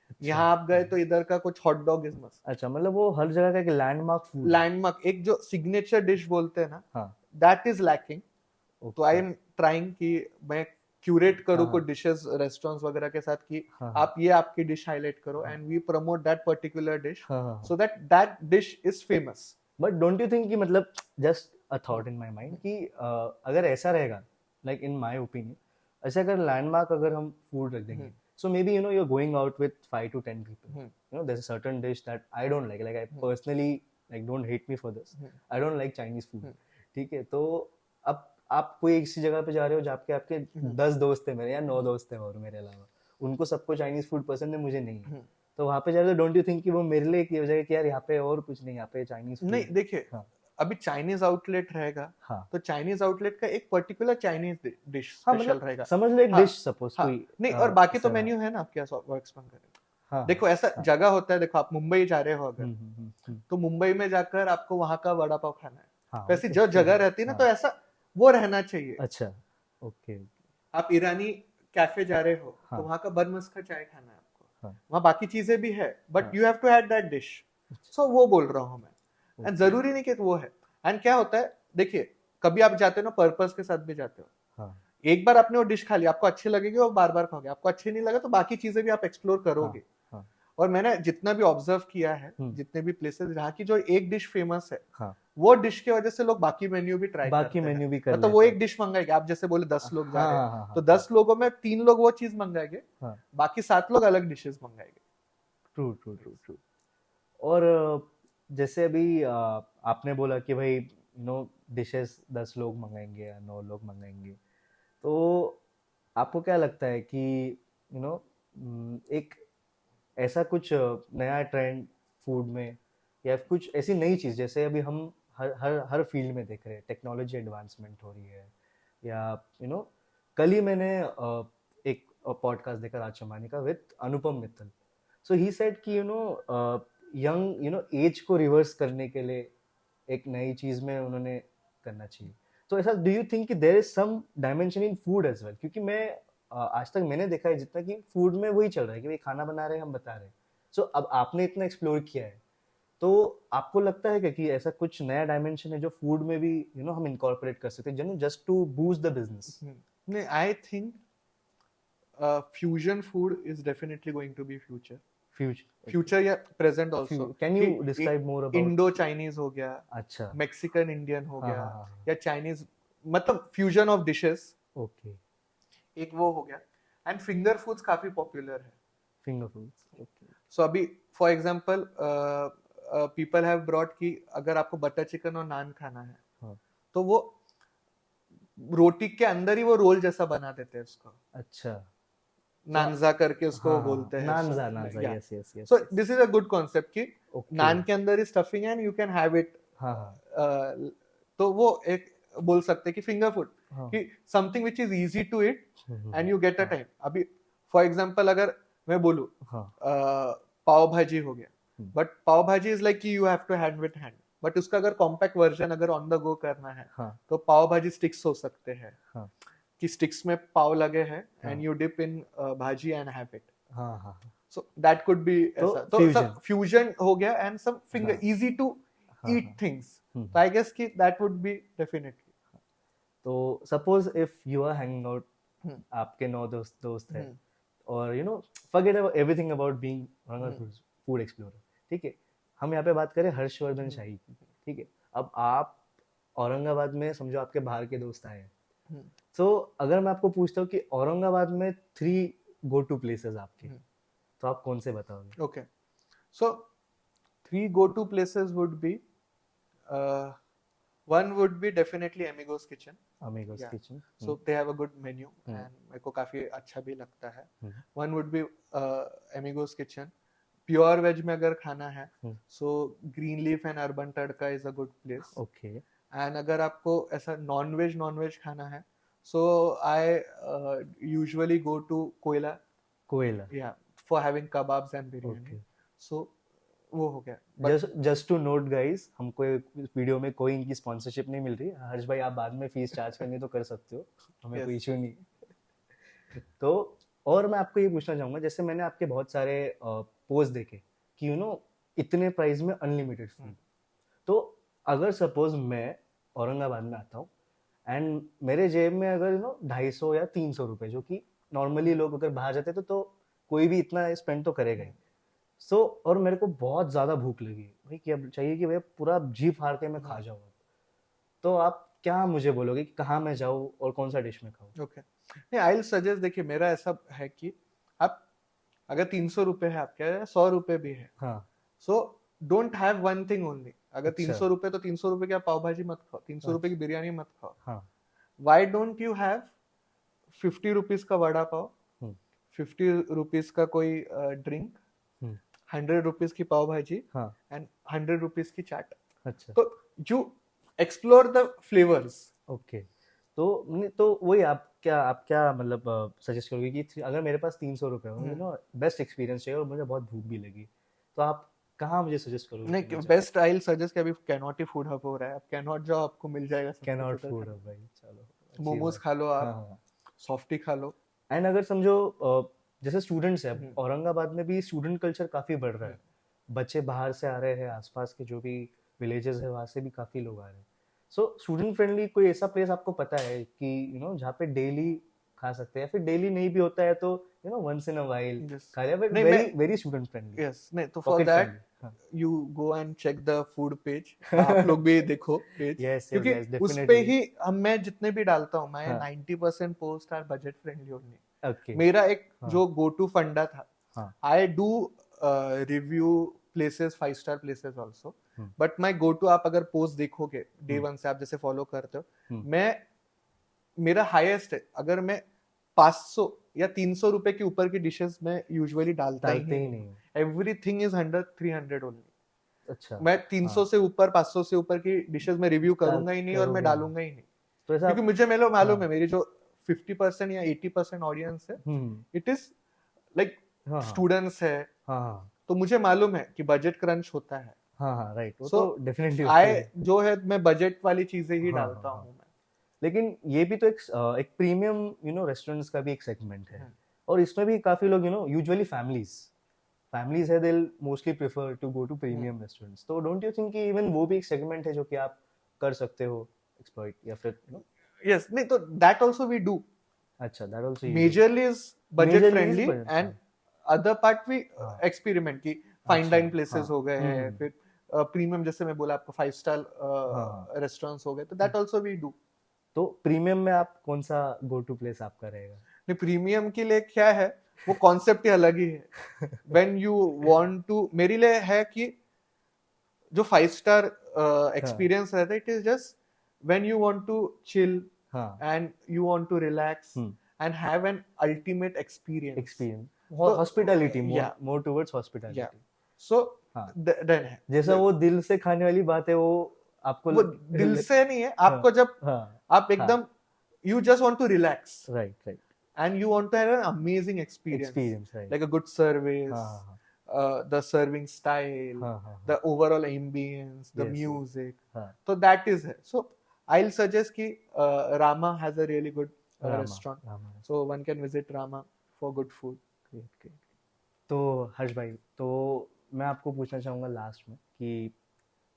अच्छा यहाँ आप गए तो इधर का कुछ हॉट डॉग इज मस्ट। अच्छा वो हर जगह का एक लैंडमार्क फूड है। लैंडमार्क, एक जो सिग्नेचर डिश बोलते हैं ना, हाँ दैट इज लैकिंग। तो आई ओके एम ट्राइंग कि मैं क्यूरेट करूँ हाँ कुछ डिशेस रेस्टोरेंट्स वगैरह के साथ कि हाँ आप ये आपकी डिश हाईलाइट करो and we promote that particular dish हाँ हाँ so that that dish is famous. But don't you think कि just a thought in my mind कि अगर ऐसा रहेगा, लाइक इन माय ओपिनियन, ऐसे अगर लैंडमार्क अगर हम फूड रख देंगे, so maybe you're going out with 5 to 10 people, there's a certain dish that I don't like I personally, like don't hate me for this, I don't like Chinese food, ठीक है, तो अब आप कोई ऐसी जगह पे जा रहे हो जहाँ पे आपके 10 दोस्त है मेरे या 9 दोस्त है और मेरे अलावा उनको सबको चाइनीज फूड पसंद है, मुझे नहीं है, तो वहाँ पे जा रहे हो, डोंट यू थिंक कि वो मेरे लिए की हो जाएगा कि यार यहाँ पे और कुछ नहीं, यहाँ पे चाइनीज फूड नहीं देखिए, हाँ अभी चाइनीज आउटलेट रहेगा हाँ तो चाइनीज आउटलेट का एक पर्टिकुलर चाइनीज डिश हाँ स्पेशल रहेगा। समझ लो एक हाँ, डिश सपोज हाँ, कोई नहीं और बाकी तो ऐसा मेन्यू है ना आपके पास, वर्क्स में करें। हाँ, देखो ऐसा हाँ, जगह होता है, देखो आप मुंबई जा रहे हो अगर, हम्म। तो मुंबई में जाकर आपको वहां का वड़ा पाव खाना है, हाँ, वैसी वो जो तो जगह है, रहती है ना, हाँ, तो ऐसा वो रहना चाहिए। अच्छा, ओके, आप ईरानी कैफे जा रहे हो तो हाँ, वहां का बन का चाय खाना है आपको, हाँ, वहां बाकी चीजें भी है, बट हाँ, you have to have that dish. अच्छा, सो वो बोल रहा हूँ मैं। एंड ओके, जरूरी नहीं कि वो है। एंड क्या होता है, देखिए कभी आप जाते हो ना पर्पस के साथ भी जाते हो, हाँ, एक बार आपने वो डिश खा ली, आपको अच्छी लगेगी और बार बार खाओगे, आपको अच्छी नहीं लगा तो बाकी चीजें भी आप एक्सप्लोर हाँ, करोगे। हाँ, और मैंने जितना भी ऑब्जर्व किया है, हम्म, जितने भी प्लेसेस जहाँ की जो एक डिश फेमस है, हाँ, वो डिश की वजह से लोग बाकी मेन्यू भी ट्राई बाकी करते हैं। मेन्यू भी कर मतलब वो लेते एक हैं, डिश मंगाएंगे, आप जैसे बोले 10 लोग जा हाँ, रहे हैं, हाँ, हाँ, तो हाँ, 10 लोगों में 3 लोग वो चीज मंगाएंगे, हाँ, बाकी 7 लोग अलग डिशेस मंगाएंगे। True, true, true, true. और जैसे अभी आपने बोला कि भाई डिशेस 10 लोग मंगाएंगे या 9 लोग मंगाएंगे, तो आपको क्या लगता है कि एक ऐसा कुछ नया ट्रेंड फूड में, या कुछ ऐसी नई चीज़, जैसे अभी हम हर हर हर फील्ड में देख रहे हैं, टेक्नोलॉजी एडवांसमेंट हो रही है, या कल ही मैंने एक पॉडकास्ट देखा राज चमानी का with Anupam Mittal. So he said कि यंग एज को रिवर्स करने के लिए एक नई चीज़ में उन्होंने करना चाहिए। तो ऐसा डू यू थिंक कि there is some dimension in food as well? क्योंकि मैं आज तक मैंने देखा है जितना कि फूड में वही चल रहा है कि भाई खाना बना रहे हैं, हम बता रहे हैं। सो अब आपने इतना एक्सप्लोर किया है, तो आपको लगता है क्या कि ऐसा कुछ नया डायमेंशन है जो फूड में भी हम इनकॉर्पोरेट कर सकते हैं just to boost the business? नहीं, I think fusion food is definitely going to be future, future या present also. Can you describe more about? Indo Chinese हो गया, अच्छा, मैक्सिकन इंडियन हो हाँ, गया, हाँ, हाँ, या चाइनीज, मतलब फ्यूजन ऑफ डिशेस, ओके, एक वो हो गया। एंड फिंगर फूड्स काफी पॉपुलर है। फिंगर फूड्स, ओके, सो अभी for example people have brought कि अगर आपको बटर चिकन और नान खाना है, हाँ, तो वो रोटी के अंदर ही वो रोल जैसा बना देते हैं उसको, अच्छा, नानजा करके उसको हाँ, बोलते हैं। नानजा, नानजा, या yes, yes, yes, so this is a good concept कि ओके, नान के अंदर ही स्टफिंग है and you can have it. हाँ, हाँ, तो वो एक बोल सकते हैं कि फिंगर फूड, हाँ, कि something which is easy to eat and you get a हाँ, टाइम। अभी फॉर एग्जांपल अगर मैं बोलूं हाँ, पाव भाजी हो गया, हम्म, but pav bhaji is like कि you have to hand with hand, but उसका अगर कॉम्पैक्ट वर्जन अगर ऑन द गो करना है, हाँ, तो पाव भाजी स्टिक्स हो सकते हैं, हाँ, कि स्टिक्स में पाव लगे हैं हाँ, एंड यू डिप इन भाजी एंड हैव इट। हाँ, हाँ, सो दैट कुड बी तो ऐसा, तो फ्यूजन, सब फ्यूजन हो गया एंड सब फिंगर हाँ, इजी टू हाँ, ईट हाँ, थिंग्स। हम्म। तो आई गेस कि दैट वुड बी डेफिनेटली। तो suppose if you are hanging out, आपके 9 दोस्त है, और forget about everything about being food explorer, ठीक है, हम यहाँ पे बात करें हर्षवर्धन शाही की, ठीक है, अब आप औरंगाबाद में समझो आपके बाहर के दोस्त आए हैं, तो अगर मैं आपको पूछता हूँ कि औरंगाबाद में 3 गो टू प्लेसेस आपके, तो आप कौन से बताओगे? Okay, so 3 go-to places would be, one would be definitely Amigos Kitchen. Amigos Yeah. Kitchen, So they have a good menu and मेरे को काफी अच्छा भी लगता है. One would be Amigos Kitchen. Pure veg में अगर खाना है, so Greenleaf and Urban Tadka is a good place. Okay, And अगर आपको ऐसा non-veg खाना है, so I usually go to Koila, कोयला, yeah, for having kebabs and biryani. Okay. So वो हो गया। But just to note guys, हमको वीडियो में कोई इनकी स्पॉन्सरशिप नहीं मिल रही। हर्ष भाई, आप बाद में फीस चार्ज करनी तो कर सकते हो, हमें Yes. कोई इशू नहीं। तो और मैं आपको ये पूछना चाहूंगा, जैसे मैंने आपके बहुत सारे पोस्ट देखे कि इतने प्राइस में अनलिमिटेड फूड, तो अगर सपोज मैं औरंगाबाद में आता हूँ एंड मेरे जेब में अगर 250 या 300 रुपए, जो कि नॉर्मली लोग अगर बाहर जाते तो कोई भी इतना स्पेंड तो करेगा ही, सो और मेरे को बहुत ज्यादा भूख लगी भाई, क्या चाहिए कि भैया पूरा जी फाड़ के मैं खा जाऊँ, तो आप क्या मुझे बोलोगे कि कहाँ मैं जाऊँ और कौन सा डिश में खाऊँ? ओके, नहीं, आई विल सजेस्ट, देखिए मेरा ऐसा है कि आप अगर 300 रुपए है आपके, 100 रुपए भी है, हाँ, so don't have one thing only. अगर अच्छा, 300 रुपए, तो 300 रुपए की आप पाव भाजी मत खाओ, 300 रुपए की बिरयानी मत खाओ। हाँ, why don't you have 50 rupees का वड़ा पाव, 50 रुपीज का कोई ड्रिंक, 100 रुपीज की पाव भाजी हाँ, एंड 100 रुपीज की चाट। अच्छा, तो you explore the flavours. Okay, तो वही आप क्या मतलब सजेस्ट करोगे कि अगर मेरे पास 300 रुपए हो, यू नो बेस्ट एक्सपीरियंस चाहिए और मुझे बहुत भूख भी लगी, तो आप कहाँ मुझे सजेस्ट करोगे? नहीं, बेस्ट आई विल सजेस्ट कि अभी कैनॉट ही फूड हब हो रहा है, आप कैनॉट जाओ, आपको मिल जाएगा सब कैनॉट कुछ उधर फूड खाने। है भाई, चलो अच्छी मोमोज बात। खा लो हाँ आप, हाँ। सॉफ्टी खा लो। एंड अगर समझो जैसे स्टूडेंट्स है, हम्म। औरंगाबाद में भी स्टूडेंट कल्चर काफी बढ़ रहा है, बच्चे बाहर से आ रहे हैं, आसपास के जो भी विलेजेस है वहां से भी काफी लोग आ रहे हैं। सो स्टूडेंट फ्रेंडली कोई ऐसा प्लेस आपको पता है कि यू नो जहाँ पे डेली खा सकते हैं, या फिर डेली नहीं भी होता है तो you know once in a while Yes. खा लिया, बट नहीं मैं, very very student friendly, yes नहीं तो for pocket that friendly. You go and check the food page. आप लोग भी देखो पेज, यस यस क्योंकि यस उस पे डेफिनेटली। ही हम, मैं जितने भी डालता हूँ, मैं हाँ 90% post are budget friendly only. Okay. मेरा एक हाँ जो गो टू फंडा था, हाँ। I do review places, 5 star places also, hmm, but my go to, आप अगर पोस्ट देखोगे डे हम्म, वन से आप जैसे फॉलो करते हो, हम्म। मैं, मेरा हाईएस्ट है, अगर मैं 500 या 300 रुपए के ऊपर की डिशेस में यूजुअली डालता ही डालते ही नहीं। नहीं। Everything is under 300 only. अच्छा। मैं 300 हाँ से ऊपर, 500 से ऊपर की डिशेस में रिव्यू डाल करूंगा ही नहीं, और मैं करोगे नहीं, डालूंगा ही नहीं, तो ऐसा क्योंकि मुझे मेलो मालूम हाँ है मेरी जो 50% या 80% ऑडियंस है, हम्म। इट इज लाइक हाँ हाँ स्टूडेंट्स है, हाँ हाँ तो मुझे मालूम है कि बजट क्रंच होता है। हाँ हाँ राइट, वो सो तो डेफिनेटली होता ही आय है। जो है, मैं बजट वाली चीजें ही हाँ हाँ डालता हाँ। हूँ मैं। लेकिन ये भी तो एक प्रीमियम यू नो रेस्टोरेंट्स का भी एक सेगमेंट है, हम्म। और इसमें भी काफी लोग यू नो यूजुअली फैमिलीज है, they mostly prefer to go to premium restaurants, तो डोंट यू थिंक कि इवन वो भी एक सेगमेंट है जो कि आप कर सकते हो एक्सप्लॉइट, या फिर यू नो? यस नहीं तो दैट ऑल्सो वी डू, अच्छा, that also you do. Majorly is budget majorly is friendly, budget, and हाँ अदर पार्ट वी हाँ। एक्सपेरिमेंट की फाइन अच्छा डाइन हाँ प्लेसेस हो गए हैं, फिर प्रीमियम जैसे मैं बोला आपको 5 स्टार हाँ हाँ। रेस्टोरेंट्स हो गए, तो दैट ऑल्सो वी डू। तो प्रीमियम में आप कौन सा गो टू प्लेस आपका रहेगा? नहीं, प्रीमियम के लिए क्या है, वो कॉन्सेप्ट ही अलग ही है। व्हेन यू वांट टू, मेरे लिए है कि जो 5 स्टार हाँ एक्सपीरियंस रहता है, it is just when you want to chill हाँ। And you want to relax hmm. And have an ultimate experience. Experience, तो हॉस्पिटैलिटी, या मोर टुवर्ड्स या हॉस्पिटैलिटी। सो हाँ, देन है जैसा वो दिल से खाने वाली बात है, वो आपको वो दिल से नहीं है, हाँ आपको जब हाँ आप हाँ एकदम, you just want to relax right right, and you want to have an amazing experience, experience right. like a good service, हाँ हाँ the serving style, हाँ हाँ the overall ambience, the Yes, yes. music, हाँ। so that is it. So I'll suggest ki Rama has a really good Rama restaurant, Rama. so one can visit Rama for good food. Great great. तो हर्ष भाई, तो मैं आपको पूछना चाहूँगा last में कि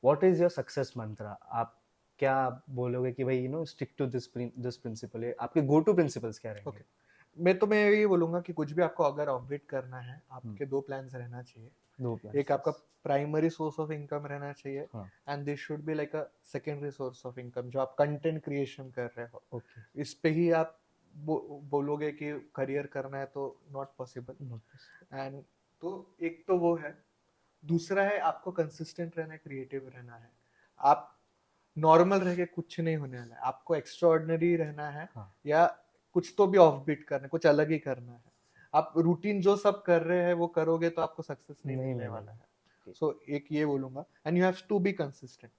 what is your success mantra? आप क्या बोलोगे कि भाई you know stick to this principle, आपके गो टू प्रिंसिपल्स क्या रहेंगे? Okay. मैं ये बोलूंगा कि कुछ भी आपको अगर ऑपरेट करना है, आपके 2 प्लान्स रहना चाहिए। दो प्लान, एक आपका प्राइमरी सोर्स ऑफ इनकम रहना चाहिए, हाँ and this should be like a secondary source of income, जो आप कंटेंट क्रिएशन कर रहे हो, ओके। इस पे ही आप बोलोगे कि करियर करना है, तो नॉट पॉसिबल। एंड तो एक तो वो है, दूसरा है आपको कंसिस्टेंट रहना है, क्रिएटिव रहना है। आप नॉर्मल रह के कुछ नहीं होने वाला है, आपको एक्स्ट्राऑर्डिनरी रहना है, हाँ या कुछ तो भी ऑफ बीट करना है, कुछ अलग ही करना है। आप रूटीन जो सब कर रहे हैं वो करोगे तो आपको सक्सेस नहीं मिलने वाला है। सो एक ये बोलूंगा, and you have to be consistent.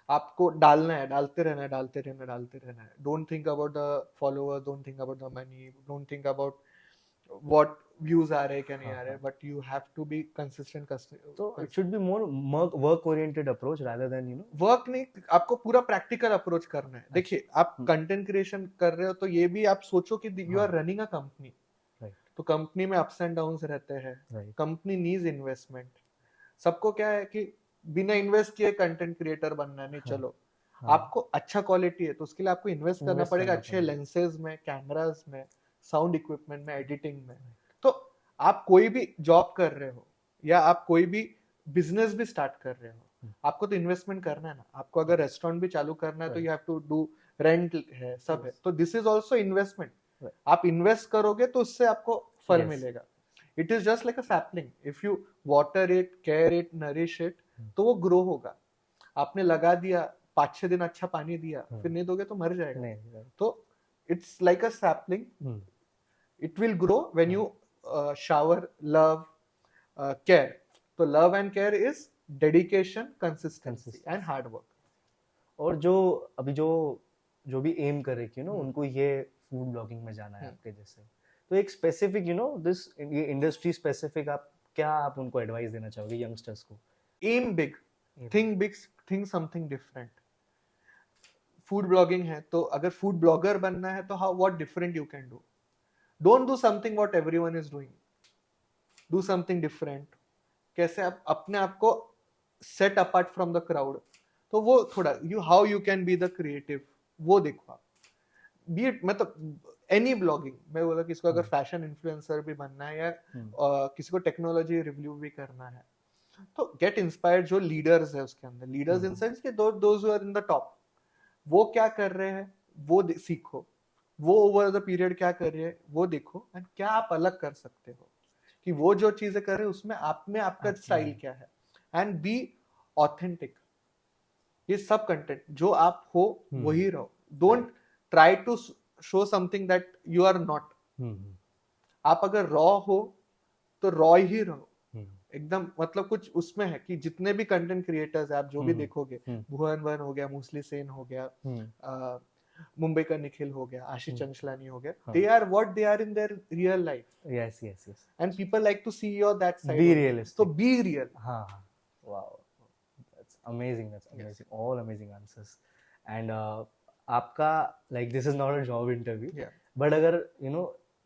आपको डालना है, डालते रहना है, डालते रहना है, डालते रहना है। Don't think about the followers, don't think about the money, don't think about what views आ रहे हैं क्या नहीं आ रहे, but you have to be consistent. तो it should be more work oriented approach rather than you know. Work नहीं, आपको पूरा प्रैक्टिकल अप्रोच करना है। देखिए, आप कंटेंट क्रिएशन कर रहे हो तो ये भी आप सोचो कि you are running a company, तो कंपनी में अप्स एंड डाउन्स रहते हैं, कंपनी नीड्स इन्वेस्टमेंट। सबको क्या है कि बिना इन्वेस्ट किए कंटेंट क्रिएटर बनना नहीं, चलो आपको अच्छा क्वालिटी है तो उसके लिए आपको इन्वेस्ट करना पड़ेगा, अच्छे लेंसेज में, कैमरास में, साउंड इक्विपमेंट में, एडिटिंग में। तो आप कोई भी जॉब कर रहे हो या आप कोई भी बिजनेस भी स्टार्ट कर रहे हो, आपको तो इन्वेस्टमेंट करना है ना। आपको अगर रेस्टोरेंट भी चालू करना है तो you have to do rent है, सब है, तो दिस इज ऑल्सो इन्वेस्टमेंट। आप इन्वेस्ट करोगे तो उससे आपको फल मिलेगा। It is just like a sapling, if you water it, care it, nourish it, तो वो ग्रो होगा। आपने लगा दिया, 5-6 दिन अच्छा पानी दिया, फिर नहीं दोगे तो मर जाएगा। तो it's like a sapling, it will grow when you shower, love, care. तो love and care is dedication, consistency and hard work. और जो अभी जो जो भी एम करे कि उनको ये फूड ब्लॉगिंग में जाना है आपके जैसे, तो एक स्पेसिफिक दिस ये इंडस्ट्री स्पेसिफिक आप उनको एडवाइस देना चाहोगे यंगस्टर्स को? Am big, think big, think something different. Food blogging है तो अगर फूड ब्लॉगर बनना है तो how what different you can do. Don't do something what everyone is doing, do something different. कैसे आप अपने आप को set apart from the crowd, तो वो थोड़ा how you can be the creative, वो देखो आप. बी इट मतलब एनी ब्लॉगिंग, मैं बोला किसको अगर फैशन इन्फ्लुएंसर भी बनना है या किसी को टेक्नोलॉजी रिव्यू भी करना है, तो गेट इंस्पायर्ड. जो लीडर्स है उसके अंदर, लीडर्स इन सेंस के those who are in the top, वो क्या कर रहे हैं वो सीखो. वो ओवर द पीरियड क्या कर रहे हैं वो देखो, एंड क्या आप अलग कर सकते हो कि वो जो चीजें कर रहे हैं उसमें आप में आपका स्टाइल क्या है, एंड बी ऑथेंटिक. ये सब कंटेंट जो आप हो वही रहो. Don't try to show something that you are not. आप अगर रॉ हो तो रॉ ही रहो एकदम. मतलब कुछ उसमें है कि जितने भी कंटेंट क्रिएटर्स है आप जो भी देखोगे, भुवन वन हो गया, मूसली सेन हो गया, मुंबई का निखिल हो गया, आशीष चंचलानी हो गया, they are what they are in their real life. Yes. And people like to see your that side. Be realistic. So be real. Wow, that's amazing. Yes. All amazing answers. And आपका like this is not a job interview. Yeah. But अगर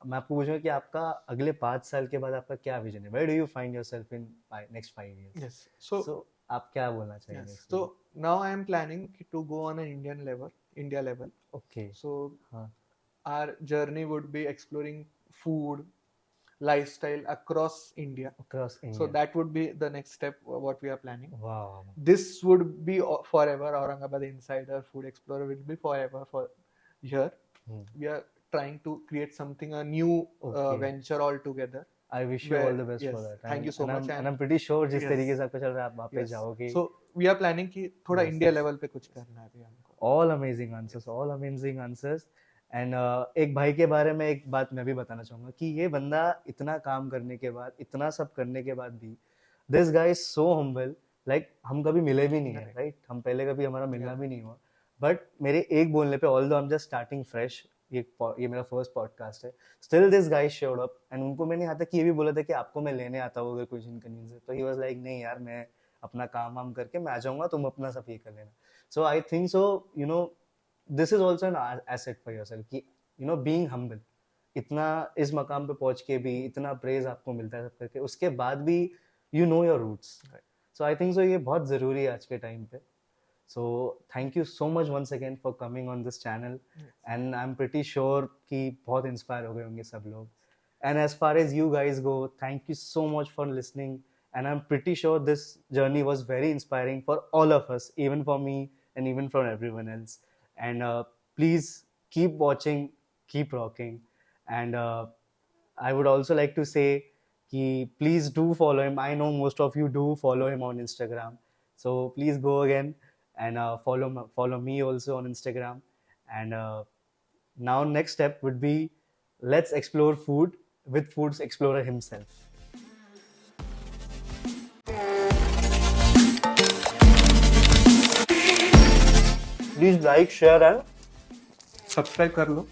मैं आपको पूछूं कि आपका अगले 5 साल के बाद आपका क्या विजन है? Where do you find yourself in next 5 years? Yes. So आप क्या बोलना चाहेंगे? Yes. So now I am planning to go on an India level. Okay. So our journey would be exploring food, lifestyle across India. So that would be the next step what we are planning. Wow. This would be forever. Aurangabad Insider Food Explorer will be forever for here. We are trying to create something, a new venture altogether. I wish you all the best for that. Thank you so much. And I'm pretty sure जिस तरीके से आपका चल रहा है आप वहाँ पे जाओगे. So we are planning कि थोड़ा India level पे कुछ करना है अभी हमको. All amazing answers. And एक भाई के बारे में एक बात मैं भी बताना चाहूँगा कि ये बंदा इतना काम करने के बाद, इतना सब करने के बाद भी, this guy is so humble. Like हम कभी मिले भी नहीं है, right? हम पहले कभी हमारा मिलना भी नहीं हुआ. But मेरे एक बोलने पे, although I'm just starting fresh, ये मेरा फर्स्ट पॉडकास्ट है, still this guy showed up. And उनको मैंने यहाँ तक ये भी बोला था कि आपको मैं लेने आता हूँ अगर कुछ इनकन्वीनियंस है, तो ही वाज लाइक नहीं यार, मैं अपना काम वाम करके मैं आ जाऊंगा, तुम अपना सब ये कर लेना. So I think so this is also an asset for yourself कि बीइंग हम्बल, इतना इस मकाम पे पहुंच के भी इतना प्रेज आपको मिलता है सब करके, उसके बाद भी your roots. So I think so ये बहुत जरूरी है आज के टाइम पे. So thank you so much once again for coming on this channel. Yes. And I'm pretty sure कि बहुत inspire हो गए होंगे सब लोग. And as far as you guys go, thank you so much for listening. And I'm pretty sure this journey was very inspiring for all of us, even for me and even for everyone else. And please keep watching, keep rocking. And I would also like to say कि please do follow him. I know most of you do follow him on Instagram. So please go again. And follow me also on Instagram. And now next step would be, let's explore food with Foods Explorer himself. Please like, share and subscribe कर लो.